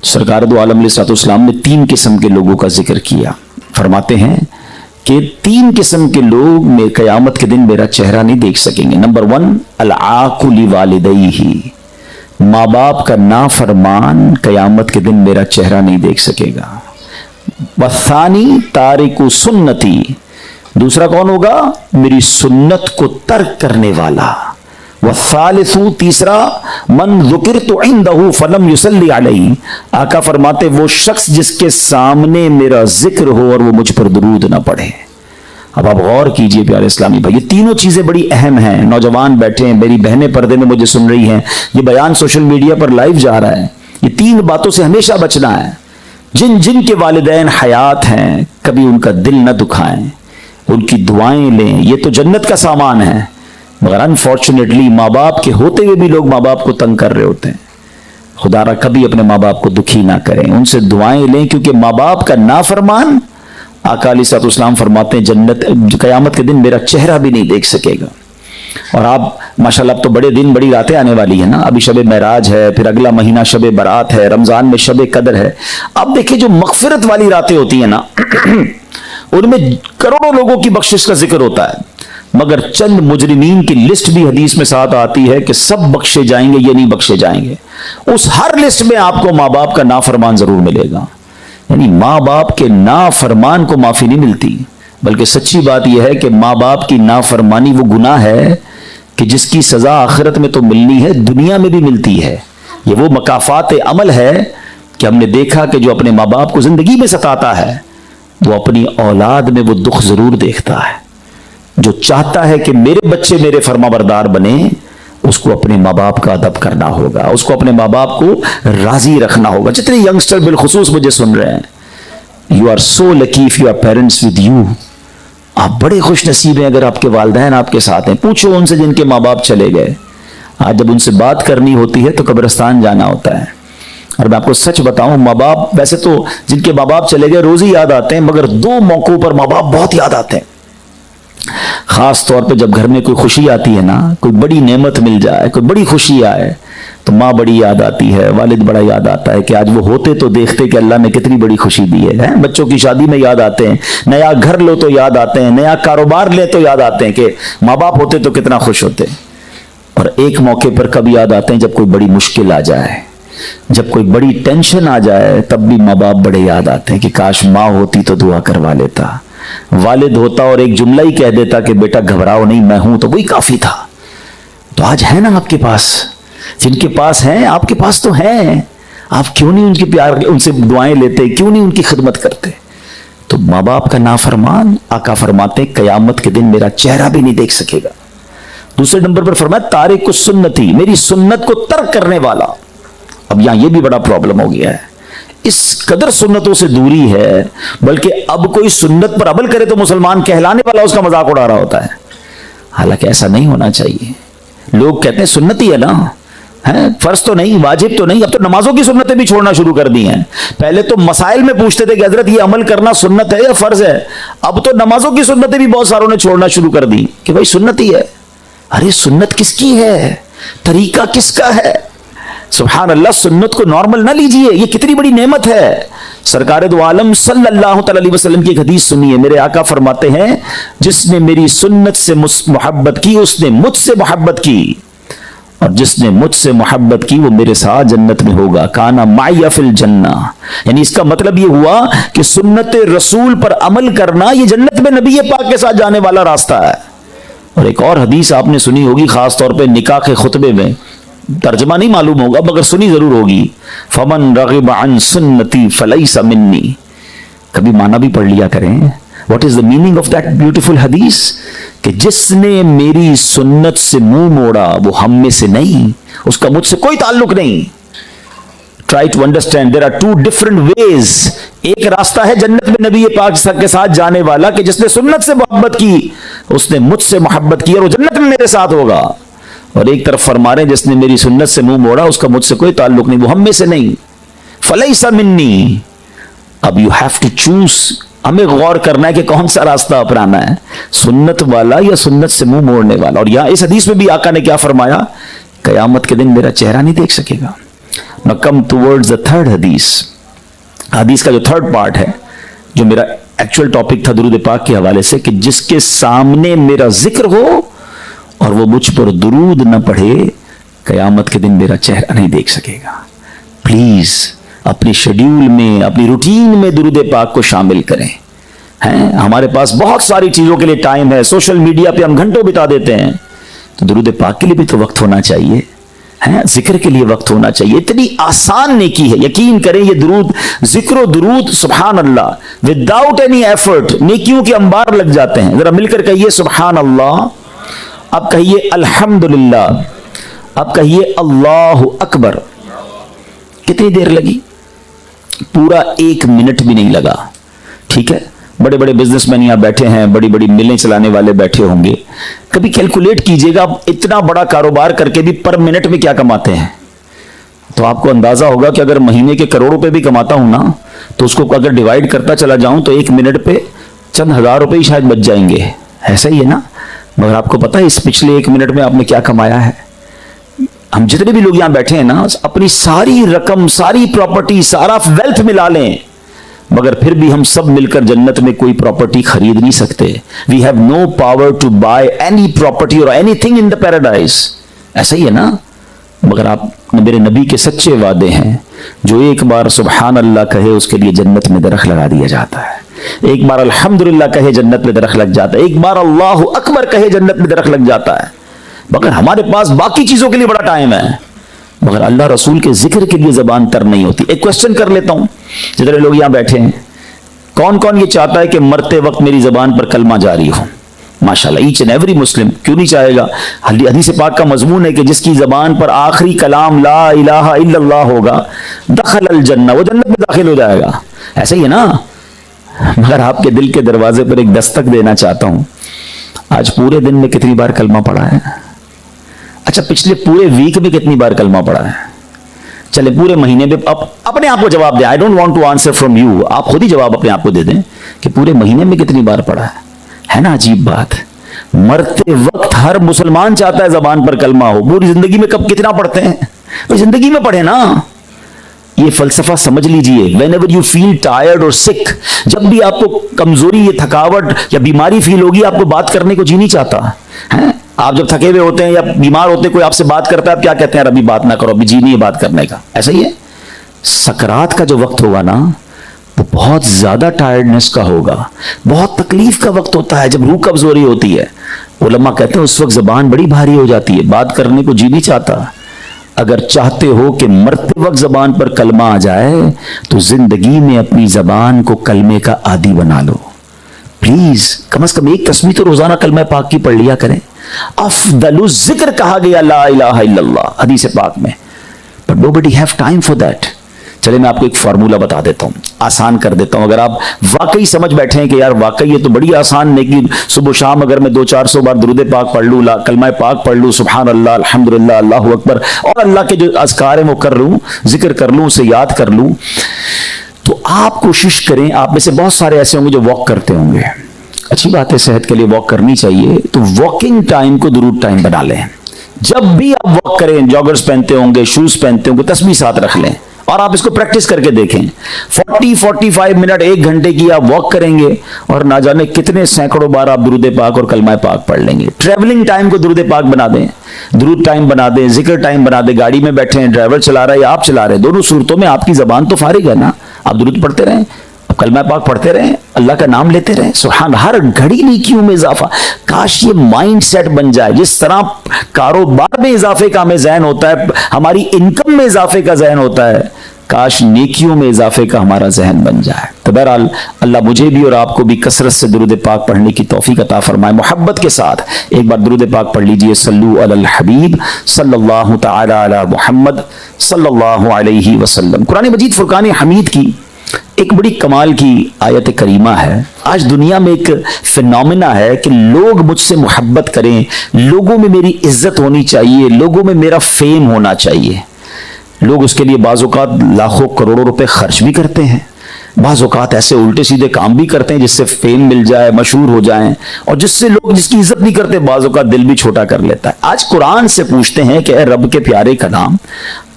सरकार दो आलम अलैहिस्सलाम ने तीन किस्म के लोगों का जिक्र किया। फरमाते हैं कि तीन किस्म के लोग में क़यामत के दिन मेरा चेहरा नहीं देख सकेंगे। नंबर 1, अल-आक़ु लिवालिदैहि, माँ बाप का नाफरमान क़यामत के दिन मेरा चेहरा नहीं देख सकेगा। वसानी तारिकु सुन्नती, दूसरा कौन होगा? मेरी सुन्नत को तर्क करने वाला। वसालिसु, तीसरा मन ज़ुकिरतु इंदहु फलम युसल्ली अलैहि, आका फरमाते वो शख्स जिसके सामने मेरा जिक्र हो और वो मुझ पर दुरूद ना पढ़े। अब आप गौर कीजिए प्यारे इस्लामी भाई, ये तीनों चीजें बड़ी अहम हैं। नौजवान बैठे हैं, मेरी बहनें पर्दे में मुझे सुन रही हैं, ये बयान सोशल मीडिया पर लाइव जा रहा है। ये तीन बातों से हमेशा बचना है। जिन जिन के वालिदैन हयात हैं, कभी उनका दिल न दुखाएं, उनकी दुआएं लें, ये तो जन्नत का सामान है। मगर अनफॉर्चुनेटली माँ बाप के होते हुए भी लोग माँ बाप को तंग कर रहे होते हैं। खुदारा कभी अपने माँ बाप को दुखी ना करें, उनसे दुआएं लें, क्योंकि माँ बाप का नाफरमान आका अलैहिस्सलाम फरमाते हैं जन्नत क़यामत के दिन मेरा चेहरा भी नहीं देख सकेगा। और आप माशाल्लाह अब तो बड़े दिन बड़ी रातें आने वाली है ना। अभी शब महराज है, फिर अगला महीना शब बारात है, रमजान में शब कदर है। अब देखिए जो मगफिरत वाली रातें होती है ना उनमें करोड़ों लोगों की बख्शिश का जिक्र होता है, मगर चंद मुजरिमीन की लिस्ट भी हदीस में साथ आती है कि सब बख्शे जाएंगे, ये नहीं बख्शे जाएंगे। उस हर लिस्ट में आपको माँ बाप का नाफरमान जरूर मिलेगा। यानी माँ बाप के नाफरमान को माफी नहीं मिलती, बल्कि सच्ची बात यह है कि माँ बाप की नाफरमानी वो गुनाह है कि जिसकी सजा आखिरत में तो मिलनी है, दुनिया में भी मिलती है। ये वो मकाफात अमल है कि हमने देखा कि जो अपने माँ बाप को जिंदगी में सताता है वो अपनी औलाद में वो दुख जरूर देखता है। जो चाहता है कि मेरे बच्चे मेरे फरमाबरदार बने, उसको अपने माँ बाप का अदब करना होगा, उसको अपने माँ बाप को राजी रखना होगा। जितने यंगस्टर बिलखुसूस मुझे सुन रहे हैं, you are so lucky if you are parents with you. आप बड़े खुश नसीब हैं अगर आपके वालिदैन आपके साथ हैं। पूछो उनसे जिनके माँ बाप चले गए, आज जब उनसे बात करनी होती है तो कब्रिस्तान जाना होता है। और मैं आपको सच बताऊं, माँ बाप वैसे तो जिनके माँ बाप चले गए रोज ही याद आते हैं, मगर दो मौकों पर माँ बाप बहुत याद आते हैं। खास तौर पे जब घर में कोई खुशी आती है ना, कोई बड़ी नेमत मिल जाए, कोई बड़ी खुशी आए, तो माँ बड़ी याद आती है, वालिद बड़ा याद आता है कि आज वो होते तो देखते कि अल्लाह ने कितनी बड़ी खुशी दी है। बच्चों की शादी में याद आते हैं, नया घर लो तो याद आते हैं, नया कारोबार ले तो याद आते हैं कि माँ बाप होते तो कितना खुश होते। और एक मौके पर कब याद आते हैं? जब कोई बड़ी मुश्किल आ जाए, जब कोई बड़ी टेंशन आ जाए, तब भी माँ बाप बड़े याद आते हैं कि काश माँ होती तो दुआ करवा लेता, वालिद होता और एक जुमला ही कह देता कि बेटा घबराओ नहीं, मैं हूं, तो वही काफी था। तो आज है ना आपके पास, जिनके पास हैं, आपके पास तो हैं, आप क्यों नहीं उनके प्यार, उनसे दुआएं लेते, क्यों नहीं उनकी खिदमत करते? तो माँ बाप का नाफरमान आका फरमाते क़यामत के दिन मेरा चेहरा भी नहीं देख सकेगा। दूसरे नंबर पर फरमाया तारिक सुन्नती, मेरी सुन्नत को तर्क करने वाला। अब यहां यह भी बड़ा प्रॉब्लम हो गया है, इस कदर सुन्नतों से दूरी है, बल्कि अब कोई सुन्नत पर अमल करे तो मुसलमान कहलाने वाला उसका मजाक उड़ा रहा होता है। हालांकि ऐसा नहीं होना चाहिए। लोग कहते हैं सुन्नत ही है ना, है फर्ज तो नहीं, वाजिब तो नहीं। अब तो नमाजों की सुन्नतें भी छोड़ना शुरू कर दी हैं। पहले तो मसाइल में पूछते थे कि हजरत ये अमल करना सुन्नत है या फर्ज है, अब तो नमाजों की सुन्नतें भी बहुत सारों ने छोड़ना शुरू कर दी कि भाई सुन्नत ही है। अरे सुन्नत किसकी है, तरीका किसका है? सुभान अल्लाह, सुन्नत को नॉर्मल ना लीजिए, ये कितनी बड़ी नेमत है। सरकार दो आलम सल्लल्लाहु अलैहि वसल्लम की एक हदीस सुनिए। मेरे आका फरमाते हैं जिसने मेरी सुन्नत से मोहब्बत की उसने मुझसे मोहब्बत की, और जिसने मुझसे मोहब्बत की वो मेरे साथ जन्नत में होगा। काना माया फिल जन्ना, यानी इसका मतलब ये हुआ कि सुन्नत रसूल पर अमल करना ये जन्नत में नबी पाक के साथ जाने वाला रास्ता है। और एक और हदीस आपने सुनी होगी, खास तौर पे निकाह के खुतबे में, तर्जमा नहीं मालूम होगा मगर सुनी जरूर होगी, फमन रगिब अन सुन्नती फलैसा मिन्नी। कभी माना भी पढ़ लिया करें। What is the meaning of that beautiful हदीस? कि जिसने मेरी सुन्नत से मुंह मोड़ा वो हम में से नहीं, उसका मुझसे कोई ताल्लुक नहीं। Try to understand, there are two different ways. एक रास्ता है जन्नत में नबी पाक के साथ जाने वाला कि जिसने सुन्नत से मोहब्बत की उसने मुझसे मोहब्बत की और वो जन्नत में मेरे साथ होगा। और एक तरफ फरमा रहे जिसने मेरी सुन्नत से मुंह मोड़ा उसका मुझसे कोई ताल्लुक नहीं, वो हम में से नहीं। फलैसा मिन्नी। अब यू हैव टू चूज, हमें गौर करना है कि कौन सा रास्ता अपनाना है, सुन्नत वाला या सुन्नत से मुंह मोड़ने वाला। और यहां इस हदीस में भी आका ने क्या फरमाया? कयामत के दिन मेरा चेहरा नहीं देख सकेगा। Now come towards the third हदीस। हदीस का जो थर्ड पार्ट है, जो मेरा एक्चुअल टॉपिक था दुरूद पाक के हवाले से, कि जिसके सामने मेरा जिक्र हो और वो मुझ पर दुरूद न पढ़े, कयामत के दिन मेरा चेहरा नहीं देख सकेगा। प्लीज अपनी शेड्यूल में, अपनी रूटीन में दुरूद पाक को शामिल करें। हैं, हमारे पास बहुत सारी चीजों के लिए टाइम है, सोशल मीडिया पे हम घंटों बिता देते हैं, तो दुरूद पाक के लिए भी तो वक्त होना चाहिए, हैं, जिक्र के लिए वक्त होना चाहिए। इतनी आसान नेकी है, यकीन करें ये दुरूद, जिक्र दुरूद, सुभान अल्लाह, विदाउट एनी एफर्ट नेकियों के अंबार लग जाते हैं। जरा मिलकर कहिए सुभान अल्लाह, अब कहिए अल्हम्दुलिल्लाह, अब कहिए अल्लाहु अकबर। कितनी देर लगी? पूरा 1 मिनट भी नहीं लगा। ठीक है, बड़े बड़े बिजनेसमैन यहां बैठे हैं, बड़ी बड़ी मिलें चलाने वाले बैठे होंगे, कभी कैलकुलेट कीजिएगा आप इतना बड़ा कारोबार करके भी पर मिनट में क्या कमाते हैं, तो आपको अंदाजा होगा कि अगर महीने के करोड़ रुपए भी कमाता हूं ना, तो उसको अगर डिवाइड करता चला जाऊं तो 1 मिनट पे चंद हजार रुपए ही शायद बच जाएंगे। ऐसा ही है ना? मगर आपको पता है इस पिछले 1 मिनट में आपने क्या कमाया है? हम जितने भी लोग यहां बैठे हैं ना, अपनी सारी रकम, सारी प्रॉपर्टी, सारा वेल्थ मिला लें, मगर फिर भी हम सब मिलकर जन्नत में कोई प्रॉपर्टी खरीद नहीं सकते। We have no power to buy any property और एनीथिंग इन द पैराडाइज। ऐसा ही है ना? मगर आप, मेरे नबी के सच्चे वादे हैं, जो एक बार सुभान अल्लाह कहे उसके लिए जन्नत में दरख्त लगा दिया जाता है, एक बार अल्हम्दुलिल्लाह कहे जन्नत में दरख्त लग जाता है, एक बार अल्लाहु अकबर कहे जन्नत में दरख्त लग जाता है। मगर हमारे पास बाकी चीजों के लिए बड़ा टाइम है, मगर अल्लाह रसूल के जिक्र के लिए जबान तर नहीं होती। एक क्वेश्चन कर लेता हूं, जितने लोग यहां बैठे हैं, कौन कौन ये चाहता है कि मरते वक्त मेरी जबान पर कलमा जारी हो? माशाल्लाह, ईच एंड एवरी मुस्लिम, क्यों नहीं चाहेगा? हदीस पाक का मजमून है कि जिसकी जबान पर आखिरी कलाम ला इलाहा इल्लल्लाह होगा, दखल जन्नह, वो जन्नत में दाखिल हो जाएगा। ऐसा ही है ना? मगर आपके दिल के दरवाजे पर एक दस्तक देना चाहता हूं, आज पूरे दिन में कितनी बार कलमा पढ़ा है? अच्छा, पिछले पूरे वीक में कितनी बार कलमा पढ़ा है? चले पूरे महीने में, अपने आप को जवाब दें। I don't want to answer from you, आप खुद ही जवाब अपने आप को दे दें कि पूरे महीने में कितनी बार पढ़ा है ना? अजीब बात, मरते वक्त हर मुसलमान चाहता है जबान पर कलमा हो। पूरी जिंदगी में कब कितना पढ़ते हैं? तो जिंदगी में पढ़े ना। ये फलसफा समझ लीजिए। Whenever you feel tired or sick, जब भी आपको कमजोरी, ये थकावट या बीमारी फील होगी, आपको बात करने को जी नहीं चाहता है। आप जब थके हुए होते हैं या बीमार होते हैं, कोई आपसे बात करता है, आप क्या कहते हैं? अभी बात ना करो, अभी जी नहीं है बात करने का। ऐसा ही है, सकरात का जो वक्त होगा ना, वो बहुत ज्यादा टायर्डनेस का होगा, बहुत तकलीफ का वक्त होता है, जब रूह कमजोरी होती है। उलमा कहते हैं उस वक्त जबान बड़ी भारी हो जाती है, बात करने को जी नहीं चाहता। अगर चाहते हो कि मरते वक्त जबान पर कलमा आ जाए, तो जिंदगी में अपनी जबान को कलमे का आदी बना लो। प्लीज कम से कम एक तस्बीह तो रोजाना कलमा पाक की पढ़ लिया करें। अफदलु जिक्र कहा गया ला इलाहा इल्लल्लाह हदीस पाक में, but nobody have time for that. चले मैं आपको एक फार्मूला बता देता हूं, आसान कर देता हूं। अगर आप वाकई समझ बैठे हैं कि यार वाकई ये तो बड़ी आसान है कि सुबह शाम अगर मैं 200-400 बार दुरूद पाक पढ़ लूं, कलमा पाक पढ़ लूं, सुभान अल्लाह, अल्हम्दुलिल्लाह, अल्लाहु अकबर, और अल्लाह के जो अज़कार है वो कर लूं, जिक्र कर लूं, उसे याद कर लूं, तो आप कोशिश करें। आप में से बहुत सारे ऐसे होंगे जो वॉक करते होंगे, अच्छी बात है, सेहत के लिए वॉक करनी चाहिए, तो वॉकिंग टाइम को दुरूद टाइम बना लें। जब भी आप वॉक करें, जॉगर्स पहनते होंगे, शूज पहनते होंगे, तस्बीह साथ रख लें और आप इसको प्रैक्टिस करके देखें। 40-45 मिनट, 1 घंटे की आप वॉक करेंगे और ना जाने कितने सैकड़ों बार आप दुरूद पाक और कलमा पाक पढ़ लेंगे। ट्रैवलिंग टाइम को दुरूद पाक बना दें, दुरूद टाइम बना दें, जिक्र टाइम बना दें। गाड़ी में बैठे हैं, ड्राइवर चला रहा है या आप चला रहे हैं, दोनों सूरतों में आपकी जबान तो फारिग है ना, आप दुरूद पढ़ते रहें, कलमा पाक पढ़ते रहें, अल्लाह का नाम लेते रहें। सुभान, हर घड़ी नेकियों में इजाफा। काश ये माइंड सेट बन जाए, जिस तरह कारोबार में इजाफे का हमें ज़हन होता है, हमारी इनकम में इजाफे का ज़हन होता है, काश नेकियों में इजाफे का हमारा जहन बन जाए। तो बहरहाल अल्लाह मुझे भी और आपको भी कसरत से दुरूद पाक पढ़ने की तौफीक अता फरमाए। मोहब्बत के साथ एक बार दुरूद पाक पढ़ लीजिए, सल्लु अलल हबीब सल्लल्लाहु तआला अला मुहम्मद सल्लल्लाहु अलैहि वसल्लम। कुरान मजीद फुरकान हमीद की एक बड़ी कमाल की आयत करीमा है। आज दुनिया में एक फिनोमिना है कि लोग मुझसे मोहब्बत करें, लोगों में मेरी इज्जत होनी चाहिए, लोगों में मेरा फेम होना चाहिए। लोग उसके लिए बाज़ औक़ात लाखों करोड़ों रुपए खर्च भी करते हैं, बाज़ औक़ात ऐसे उल्टे सीधे काम भी करते हैं जिससे फेम मिल जाए, मशहूर हो जाएं, और जिससे लोग जिसकी इज्जत नहीं करते बाज़ औक़ात दिल भी छोटा कर लेता है। आज कुरान से पूछते हैं कि रब के प्यारे कलाम,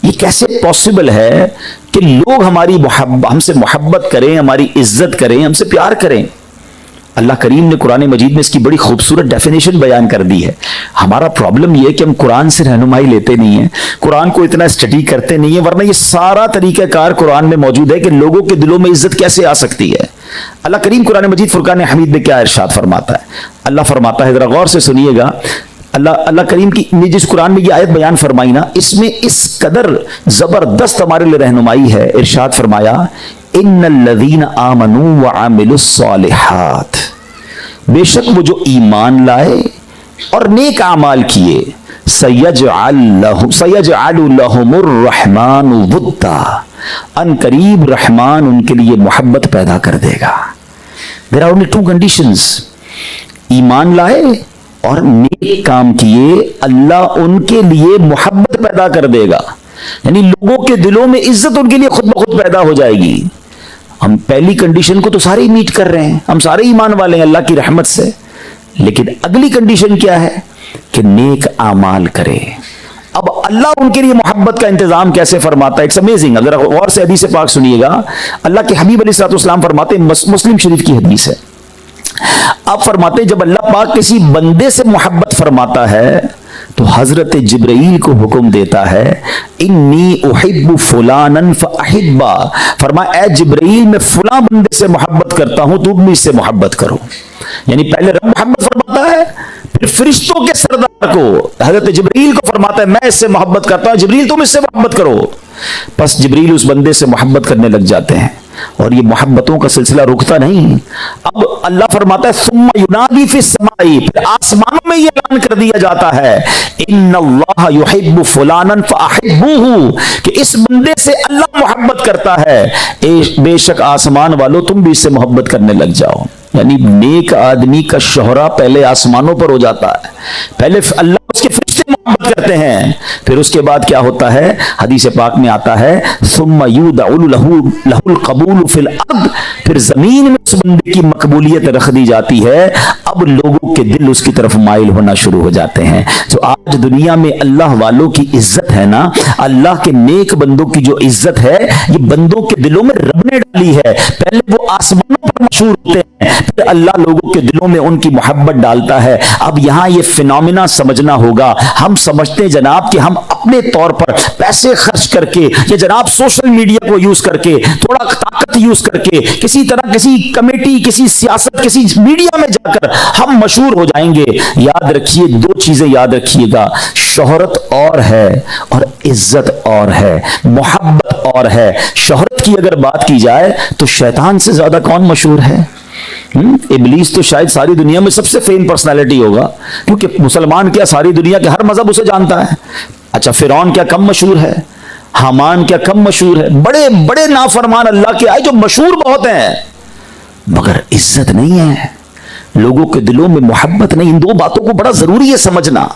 ये कैसे पॉसिबल है कि लोग हमसे मोहब्बत करें, हमारी इज्जत करें, हमसे प्यार करें? अल्लाह करीम ने कुरान मजीद में इसकी बड़ी खूबसूरत डेफिनेशन बयान कर दी है। हमारा प्रॉब्लम यह है कि हम कुरान से रहनुमाई लेते नहीं है, कुरान को इतना स्टडी करते नहीं है, वरना ये सारा तरीकाकार कुरान में मौजूद है कि लोगों के दिलों में इज्जत कैसे आ सकती है। अल्लाह करीम कुरान मजीद फुरकान हमीद में क्या इरशाद फरमाता है? अल्लाह फरमाता है, जरा गौर से सुनिएगा, अल्लाह करीम की ने जिस कुरान में ये आयत बयान फरमाई ना, इसमें इस कदर जबरदस्त हमारे लिए रहनुमाई है। इरशाद फरमाया, इन्नल्लज़ीना आमनू व आमिलुस्सालिहात, बेशक वो जो ईमान लाए और नेक आमाल किए, सयजअलु लहुमुर रहमानु वुद्दा, अन करीब रहमान उनके लिए मोहब्बत पैदा कर देगा। There are only two conditions, ईमान लाए और नेक काम किए, अल्लाह उनके लिए मोहब्बत पैदा कर देगा, यानी लोगों के दिलों में इज्जत उनके लिए खुद ब खुद पैदा हो जाएगी। हम पहली कंडीशन को तो सारे ही मीट कर रहे हैं, हम सारे ईमान वाले हैं अल्लाह की रहमत से, लेकिन अगली कंडीशन क्या है कि नेक आमाल करे। अब अल्लाह उनके लिए मोहब्बत का इंतजाम कैसे फरमाता है? It's amazing. अगर गौर से हदीस पाक सुनिएगा, अल्लाह के हबीब अलैहिस्सलाम फरमाते, मुस्लिम शरीफ की हदीस है, आप फरमाते जब अल्लाह पाक किसी बंदे से मोहब्बत फरमाता है तो हजरत जिब्राइल को हुक्म देता है, इन्नी उहिब्बु फुलानन फअहिब्बा, फरमाया ए जिब्राइल मैं फुला बंदे से मोहब्बत करता हूं, तुम भी इससे मोहब्बत करो। यानी पहले रब मोहब्बत फरमाता है, फिर फरिश्तों के सरदार को हजरत जिब्राइल को फरमाता है मैं इससे मोहब्बत करता हूं, जिब्राइल तुम इससे मोहब्बत करो। बस जिब्राइल उस बंदे से मोहब्बत करने लग जाते हैं और ये मोहब्बतों का सिलसिला रुकता नहीं। अब अल्लाह फरमाता है सुम्मा युनादी फिस समाई, फिर आसमानों में ये ऐलान कर दिया जाता है, इन्नल्लाह युहिब्बु फुलानन फअहिब्बुहु, कि इस बंदे से अल्लाह मोहब्बत करता है, बेशक आसमान वालों तुम भी इससे मोहब्बत करने लग जाओ। यानी नेक आदमी का शोहरा पहले आसमानों पर हो जाता है, पहले अल्लाह उसके फरिश्ते मोहब्बत करते हैं, फिर उसके बाद क्या होता है? हदीस पाक में आता है सुम्मा युदअु लहुल कबूल फिल अर्द, फिर जमीन में उस बंदे की मकबूलियत रख दी जाती है। अब लोगों के दिल उसकी तरफ माइल होना शुरू हो जाते हैं। जो आज दुनिया में अल्लाह वालों की इज्जत है ना, अल्लाह के नेक बंदों की जो इज्जत है, ये बंदों के दिलों में रब ने डाली है। पहले वो आसमानों पर मशहूर होते हैं, फिर अल्लाह लोगों के दिलों में उनकी मोहब्बत डालता है। अब यहाँ ये फिनोमिना समझना होगा। हम समझते हैं जनाब कि हम अपने तौर पर पैसे खर्च करके या जनाब सोशल मीडिया को यूज करके, थोड़ा ताकत यूज करके, किसी तरह किसी कमेटी, किसी सियासत, किसी मीडिया में जाकर हम मशहूर हो जाएंगे। याद रखिए, दो चीजें याद रखिएगा, शोहरत और है और इज्जत और है, मोहब्बत और है। शोहरत की अगर बात की जाए तो शैतान से ज्यादा कौन मशहूर है? इब्लीस तो शायद सारी दुनिया में सबसे फेम पर्सनालिटी होगा, क्योंकि मुसलमान क्या सारी दुनिया के हर मजहब उसे जानता है। अच्छा, फिरौन क्या कम मशहूर है? हामान क्या कम मशहूर है? बड़े बड़े नाफरमान अल्लाह के आए जो मशहूर बहुत हैं, मगर इज्जत नहीं है, लोगों के दिलों में मोहब्बत नहीं। इन दो बातों को बड़ा जरूरी है समझना।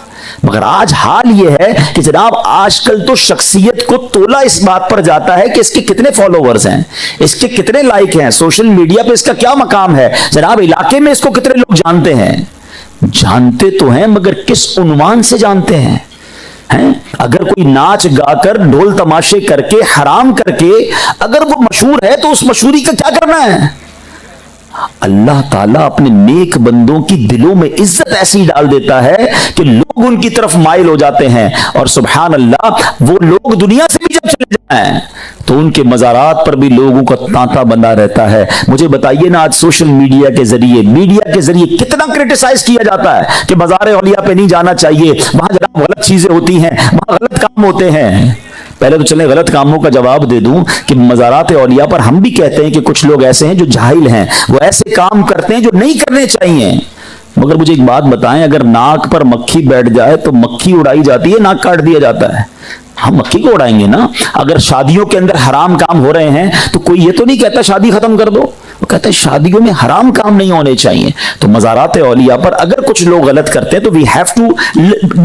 मगर आज हाल यह है कि जनाब आजकल तो शख्सियत को तोला इस बात पर जाता है कि इसके कितने फॉलोवर्स हैं, इसके कितने लाइक हैं, सोशल मीडिया पे इसका क्या मकाम है, जनाब इलाके में इसको कितने लोग जानते हैं। जानते तो हैं, मगर किस उन्वान से जानते हैं? अगर कोई नाच गाकर, ढोल तमाशे करके, हराम करके अगर वो मशहूर है तो उस मशहूरी का क्या करना है? अल्लाह ताला अपने नेक बंदों की दिलों में इज्जत ऐसी डाल देता है कि लोग उनकी तरफ माइल हो जाते हैं। और सुभान अल्लाह, वो लोग दुनिया से भी जब चले जाएं तो उनके मज़ारात पर भी लोगों का तांता बंधा रहता है। मुझे बताइए ना, आज सोशल मीडिया के जरिए कितना क्रिटिसाइज किया जाता है कि मज़ार औलिया पे नहीं जाना चाहिए, वहां जनाब गलत चीजें होती हैं, वहां गलत काम होते हैं। पहले तो चले गलत कामों का जवाब दे दूं कि मज़ारात औलिया पर हम भी कहते हैं कि कुछ लोग ऐसे हैं जो जाहिल हैं, वो ऐसे काम करते हैं जो नहीं करने चाहिए। मगर मुझे एक बात बताएं, अगर नाक पर मक्खी बैठ जाए तो मक्खी उड़ाई जाती है, नाक काट दिया जाता है? हम मक्खी को उड़ाएंगे ना। अगर शादियों के अंदर हराम काम हो रहे हैं तो कोई ये तो नहीं कहता शादी खत्म कर दो, वो कहता है शादियों में हराम काम नहीं होने चाहिए। तो मज़ारात औलिया पर अगर कुछ लोग गलत करते हैं तो we have to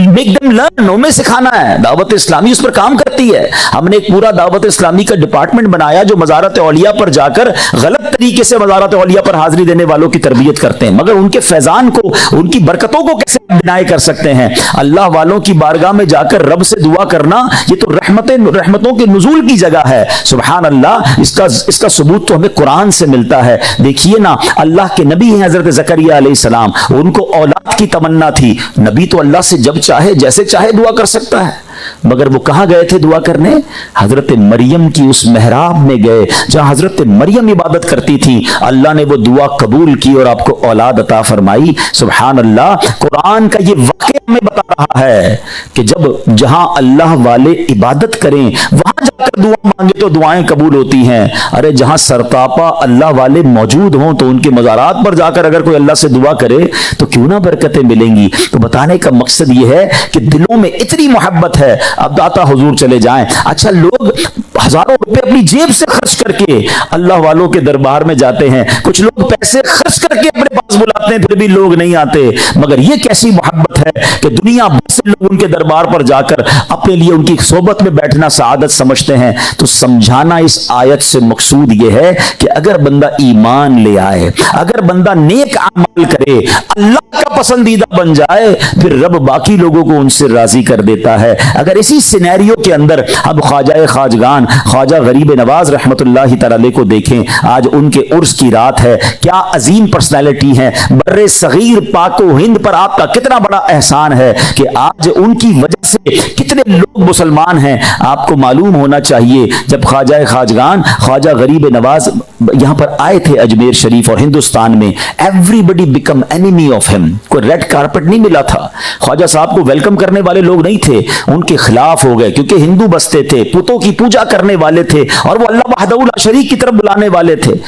make them learn, हमें सिखाना है। दावत इस्लामी उस पर काम करती है। हमने एक पूरा दावत इस्लामी का डिपार्टमेंट बनाया जो मज़ारात औलिया पर जाकर गलत तरीके से मज़ारात औलिया पर हाजिरी देने वालों की तरबियत करते हैं, मगर उनके फैजान को, उनकी बरकतों को कैसे डिनाई कर सकते हैं। अल्लाह वालों की बारगाह में जाकर रब से दुआ करना, ये तो रहमतों के नुज़ूल की जगह है। सुभान अल्लाह, इसका सबूत तो हमें कुरान से मिलता है। देखिए ना, अल्लाह के नबी हैं हजरत ज़करिया अलैहिस्सलाम, उनको औलाद की तमन्ना थी। नबी तो अल्लाह से जब चाहे जैसे चाहे दुआ कर सकता है, मगर वो कहां गए थे दुआ करने? हजरत मरियम की उस मेहराब में गए जहां हजरत मरियम इबादत करती थी। अल्लाह ने वो दुआ कबूल की और आपको औलाद अता फरमाई। सुभान अल्लाह, कुरान का ये वाक़या हमें बता रहा है कि जहां अल्लाह वाले इबादत करें वहां जाकर दुआ मांगे तो दुआएं कबूल होती हैं। अरे जहां सरतापा अल्लाह वाले मौजूद हों तो उनके मज़ारात पर जाकर अगर कोई अल्लाह से दुआ करे तो क्यों ना बरकतें मिलेंगी। तो बताने का मकसद ये है कि दिलों में इतनी मोहब्बत है। अब दाता हुजूर चले जाएं। अच्छा, लोग हजारों रुपए अपनी जेब से खर्च करके अल्लाह वालों के दरबार में जाते हैं। कुछ लोग पैसे खर्च करके अपने पास बुलाते हैं, फिर भी लोग नहीं आते। मगर यह कैसी मोहब्बत है कि दुनिया भर से लोग उनके दरबार पर जाकर अपने लिए उनकी सोबत में बैठना सआदत समझते हैं। तो समझाना इस आयत से मकसूद यह है कि अगर बंदा ईमान ले आए, अगर बंदा नेक अमल करे, अल्लाह का पसंदीदा बन जाए, फिर रब बाकी लोगों को उनसे राजी कर देता है। अगर इसी सिनेरियो के अंदर अब ख्वाजा खाजगान ख्वाजा गरीब नवाज रहमतुल्लाहि तआला अलैह को देखें, आज उनके उर्स की रात है। क्या अजीम पर्सनैलिटी है। बर्रे सगीर पाको हिंद पर आपका कितना बड़ा एहसान है कि आज उनकी वजह से कितने लोग मुसलमान हैं। आपको मालूम होना चाहिए, जब ख्वाजा खाजगान ख्वाजा गरीब नवाज यहां पर आए थे अजमेर शरीफ और हिंदुस्तान में, everybody become enemy of him. कोई रेड कारपेट नहीं मिला था, ख्वाजा साहब को वेलकम करने वाले लोग नहीं थे, उनके खिलाफ हो गए क्योंकि हिंदू बसते थे, पुतों की पूजा करने वाले थे और वो अल्लाह वहदहू ला शरीक की तरफ बुलाने वाले थे।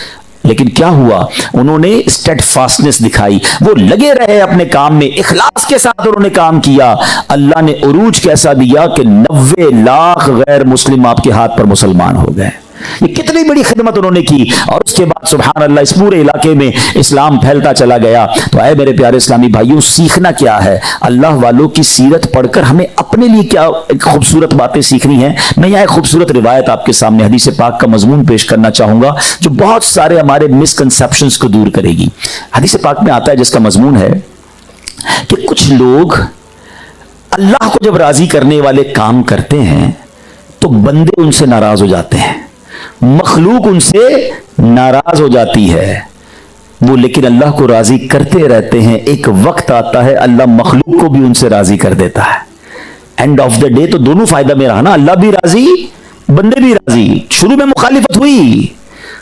लेकिन क्या हुआ, उन्होंने स्टेडफास्टनेस दिखाई, वो लगे रहे अपने काम में, इखलास के साथ उन्होंने काम किया। अल्लाह ने उरूज कैसा दिया कि 90 लाख गैर मुस्लिम आपके हाथ पर मुसलमान हो गए। ये कितनी बड़ी खिदमत उन्होंने की। और उसके बाद सुभान अल्लाह इस पूरे इलाके में इस्लाम फैलता चला गया। तो आए मेरे प्यारे इस्लामी भाइयों, सीखना क्या है? अल्लाह वालों की सीरत पढ़कर हमें अपने लिए क्या खूबसूरत बातें सीखनी है। मैं यहाँ एक खूबसूरत रिवायत आपके सामने हदीस पाक का मजमून पेश करना चाहूंगा जो बहुत सारे हमारे मिसकंसेप्शंस को दूर करेगी। हदीस पाक में आता है जिसका मजमून है कि कुछ लोग अल्लाह को जब राजी करने वाले काम करते हैं तो बंदे उनसे नाराज हो जाते हैं, मखलूक उनसे नाराज हो जाती है। वो लेकिन अल्लाह को राजी करते रहते हैं। एक वक्त आता है अल्लाह मखलूक को भी उनसे राजी कर देता है। एंड ऑफ द डे तो दोनों फायदा में रहा ना, अल्लाह भी राजी, बंदे भी राजी। शुरू में मुखालिफत हुई।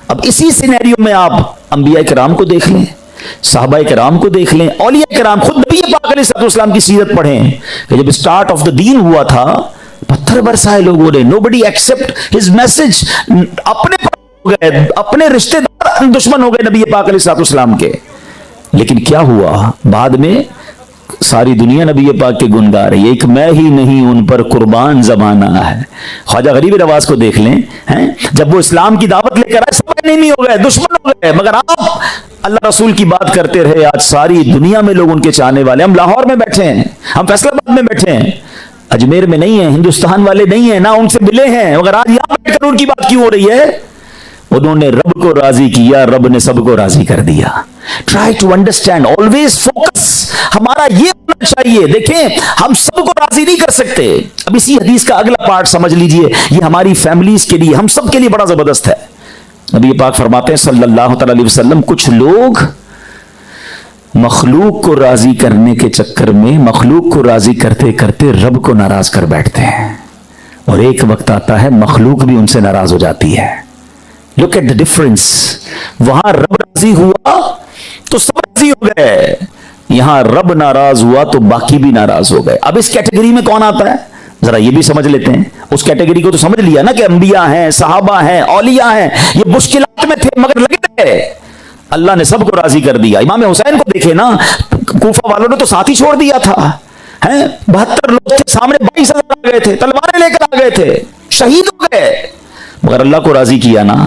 अब इसी सिनेरियो में आप अंबिया किराम को देख लें, साहबा किराम को देख लें, औलिया किराम, खुद नबी पाक अलैहिस्सलाम की सीरत पढ़ें कि जब स्टार्ट ऑफ द दीन हुआ था पत्थर बरसाए लोगों ने, नोबडी एक्सेप्ट हिज मैसेज। अपने हो गए, अपने रिश्तेदार दुश्मन हो गए नबी पाक अलैहिस्सलाम के। लेकिन क्या हुआ, बाद में सारी दुनिया नबी पाक के गुण गा रही है। एक मैं ही नहीं उन पर कुर्बान जमाना है। ख्वाजा गरीब नवाज को देख लें, हैं जब वो इस्लाम की दावत लेकर आए सब नहीं हो गए, दुश्मन हो गए, मगर आप अल्लाह रसूल की बात करते रहे। आज सारी दुनिया में लोग उनके चाहने वाले। हम लाहौर में बैठे हैं, हम फैसलाबाद में बैठे हैं, अजमेर में नहीं है, हिंदुस्तान वाले नहीं है ना, उनसे मिले हैं, मगर आज यहां बैठकर उनकी बात क्यों हो रही है? उन्होंने रब को राजी किया, रब ने सबको राजी कर दिया। Try to understand, always focus हमारा ये होना चाहिए। देखें, हम सबको राजी नहीं कर सकते। अब इसी हदीस का अगला पार्ट समझ लीजिए, ये हमारी फैमिलीज के लिए, हम सब के लिए बड़ा जबरदस्त है। नबी पाक फरमाते हैं सल्लल्लाहु अलैहि वसल्लम, कुछ लोग मखलूक को राजी करने के चक्कर में, मखलूक को राजी करते करते रब को नाराज कर बैठते हैं, और एक वक्त आता है मखलूक भी उनसे नाराज हो जाती है। Look at the difference. वहां रब राजी हुआ तो सब राजी हो गए, यहां रब नाराज हुआ तो बाकी भी नाराज हो गए। अब इस कैटेगरी में कौन आता है, जरा ये भी समझ लेते हैं। उस कैटेगरी को तो समझ लिया ना कि अंबिया हैं, सहाबा हैं, औलिया हैं, ये मुश्किलात में थे मगर लगे रहे, अल्लाह ने सबको राजी कर दिया। इमाम हुसैन को देखे ना, कूफा वालों ने तो साथ ही छोड़ दिया था, हैं 72 लोग थे सामने, 22,000 आ गए थे, तलवारें लेकर आ गए थे, शहीद हो गए, मगर अल्लाह को राजी किया ना।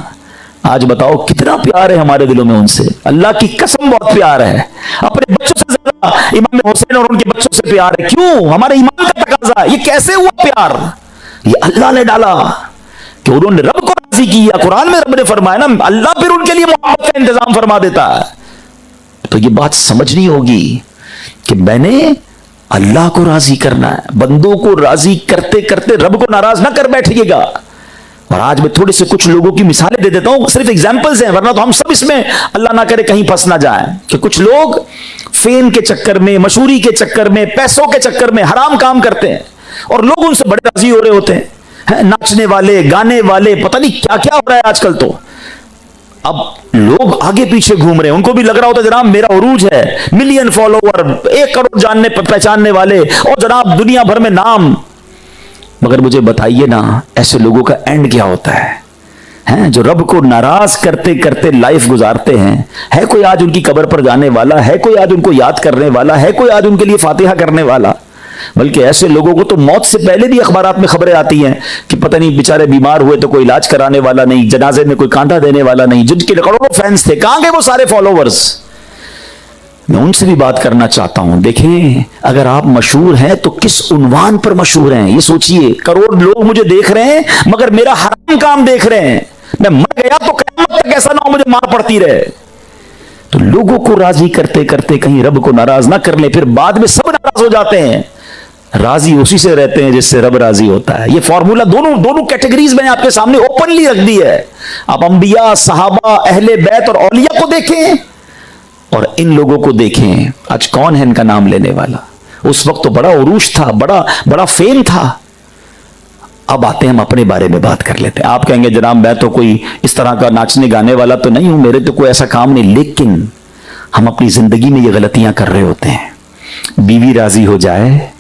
आज बताओ कितना प्यार है हमारे दिलों में उनसे, अल्लाह की कसम बहुत प्यार है। अपने बच्चों से ज्यादा इमाम हुसैन और उनके बच्चों से प्यार है। क्यों? हमारे ईमान का तकाजा। ये कैसे हुआ प्यार? ये अल्लाह ने डाला कि उन्होंने रब को राजी किया। कुरान में रब ने फरमाया ना, अल्लाह फिर उनके लिए मोहब्बत का इंतजाम फरमा देता है। तो ये बात समझनी होगी कि मैंने अल्लाह को राजी करना है। बंदों को राजी करते करते रब को नाराज ना कर बैठिएगा। और आज मैं थोड़े से कुछ लोगों की मिसालें दे देता हूं, सिर्फ एग्जाम्पल्स हैं, वरना तो हम सब इसमें अल्लाह ना करे कहीं फंस ना जाए। कि कुछ लोग फेम के चक्कर में, मशहूरी के चक्कर में, पैसों के चक्कर में हराम काम करते हैं और लोग उनसे बड़े राजी हो रहे होते हैं। नाचने वाले, गाने वाले, पता नहीं क्या क्या हो रहा है आजकल। तो अब लोग आगे पीछे घूम रहे हैं, उनको भी लग रहा होता है जनाब मेरा उरूज है, मिलियन फॉलोवर, 1 करोड़ जानने पहचानने वाले, और जनाब दुनिया भर में नाम। मगर मुझे बताइए ना, ऐसे लोगों का एंड क्या होता है जो रब को नाराज करते करते लाइफ गुजारते हैं? है कोई आज उनकी कब्र पर जाने वाला? है कोई आज उनको याद करने वाला? है कोई आज उनके लिए फातिहा करने वाला? बल्कि ऐसे लोगों को तो मौत से पहले भी अखबारात में खबरें आती हैं कि पता नहीं बेचारे बीमार हुए तो कोई इलाज कराने वाला नहीं, जनाजे में कोई कांधा देने वाला नहीं। जिनके करोड़ों फैंस थे, कहां गए वो सारे फॉलोवर्स? मैं उनसे भी बात करना चाहता हूं। देखें, अगर आप मशहूर हैं तो किस उन्वान पर मशहूर हैं, ये सोचिए। करोड़ लोग मुझे देख रहे हैं मगर मेरा हराम काम देख रहे हैं। मैं मर गया तो क़यामत तक ऐसा ना हो मुझे मार पड़ती रहे। तो लोगों को राजी करते करते कहीं रब को नाराज ना कर ले, फिर बाद में सब नाराज हो जाते हैं। राजी उसी से रहते हैं जिससे रब राजी होता है। ये फॉर्मूला दोनों कैटेगरीज मैंने आपके सामने ओपनली रख दी है। आप अंबिया, सहाबा, अहले बैत और औलिया को देखें और इन लोगों को देखें। आज कौन है इनका नाम लेने वाला? उस वक्त तो बड़ा उरूज था, बड़ा फेम था। अब आते हैं, हम अपने बारे में बात कर लेते हैं। आप कहेंगे जनाब मैं तो कोई इस तरह का नाचने गाने वाला तो नहीं हूं, मेरे तो कोई ऐसा काम नहीं। लेकिन हम अपनी जिंदगी में ये गलतियां कर रहे होते हैं। बीवी राजी हो जाए,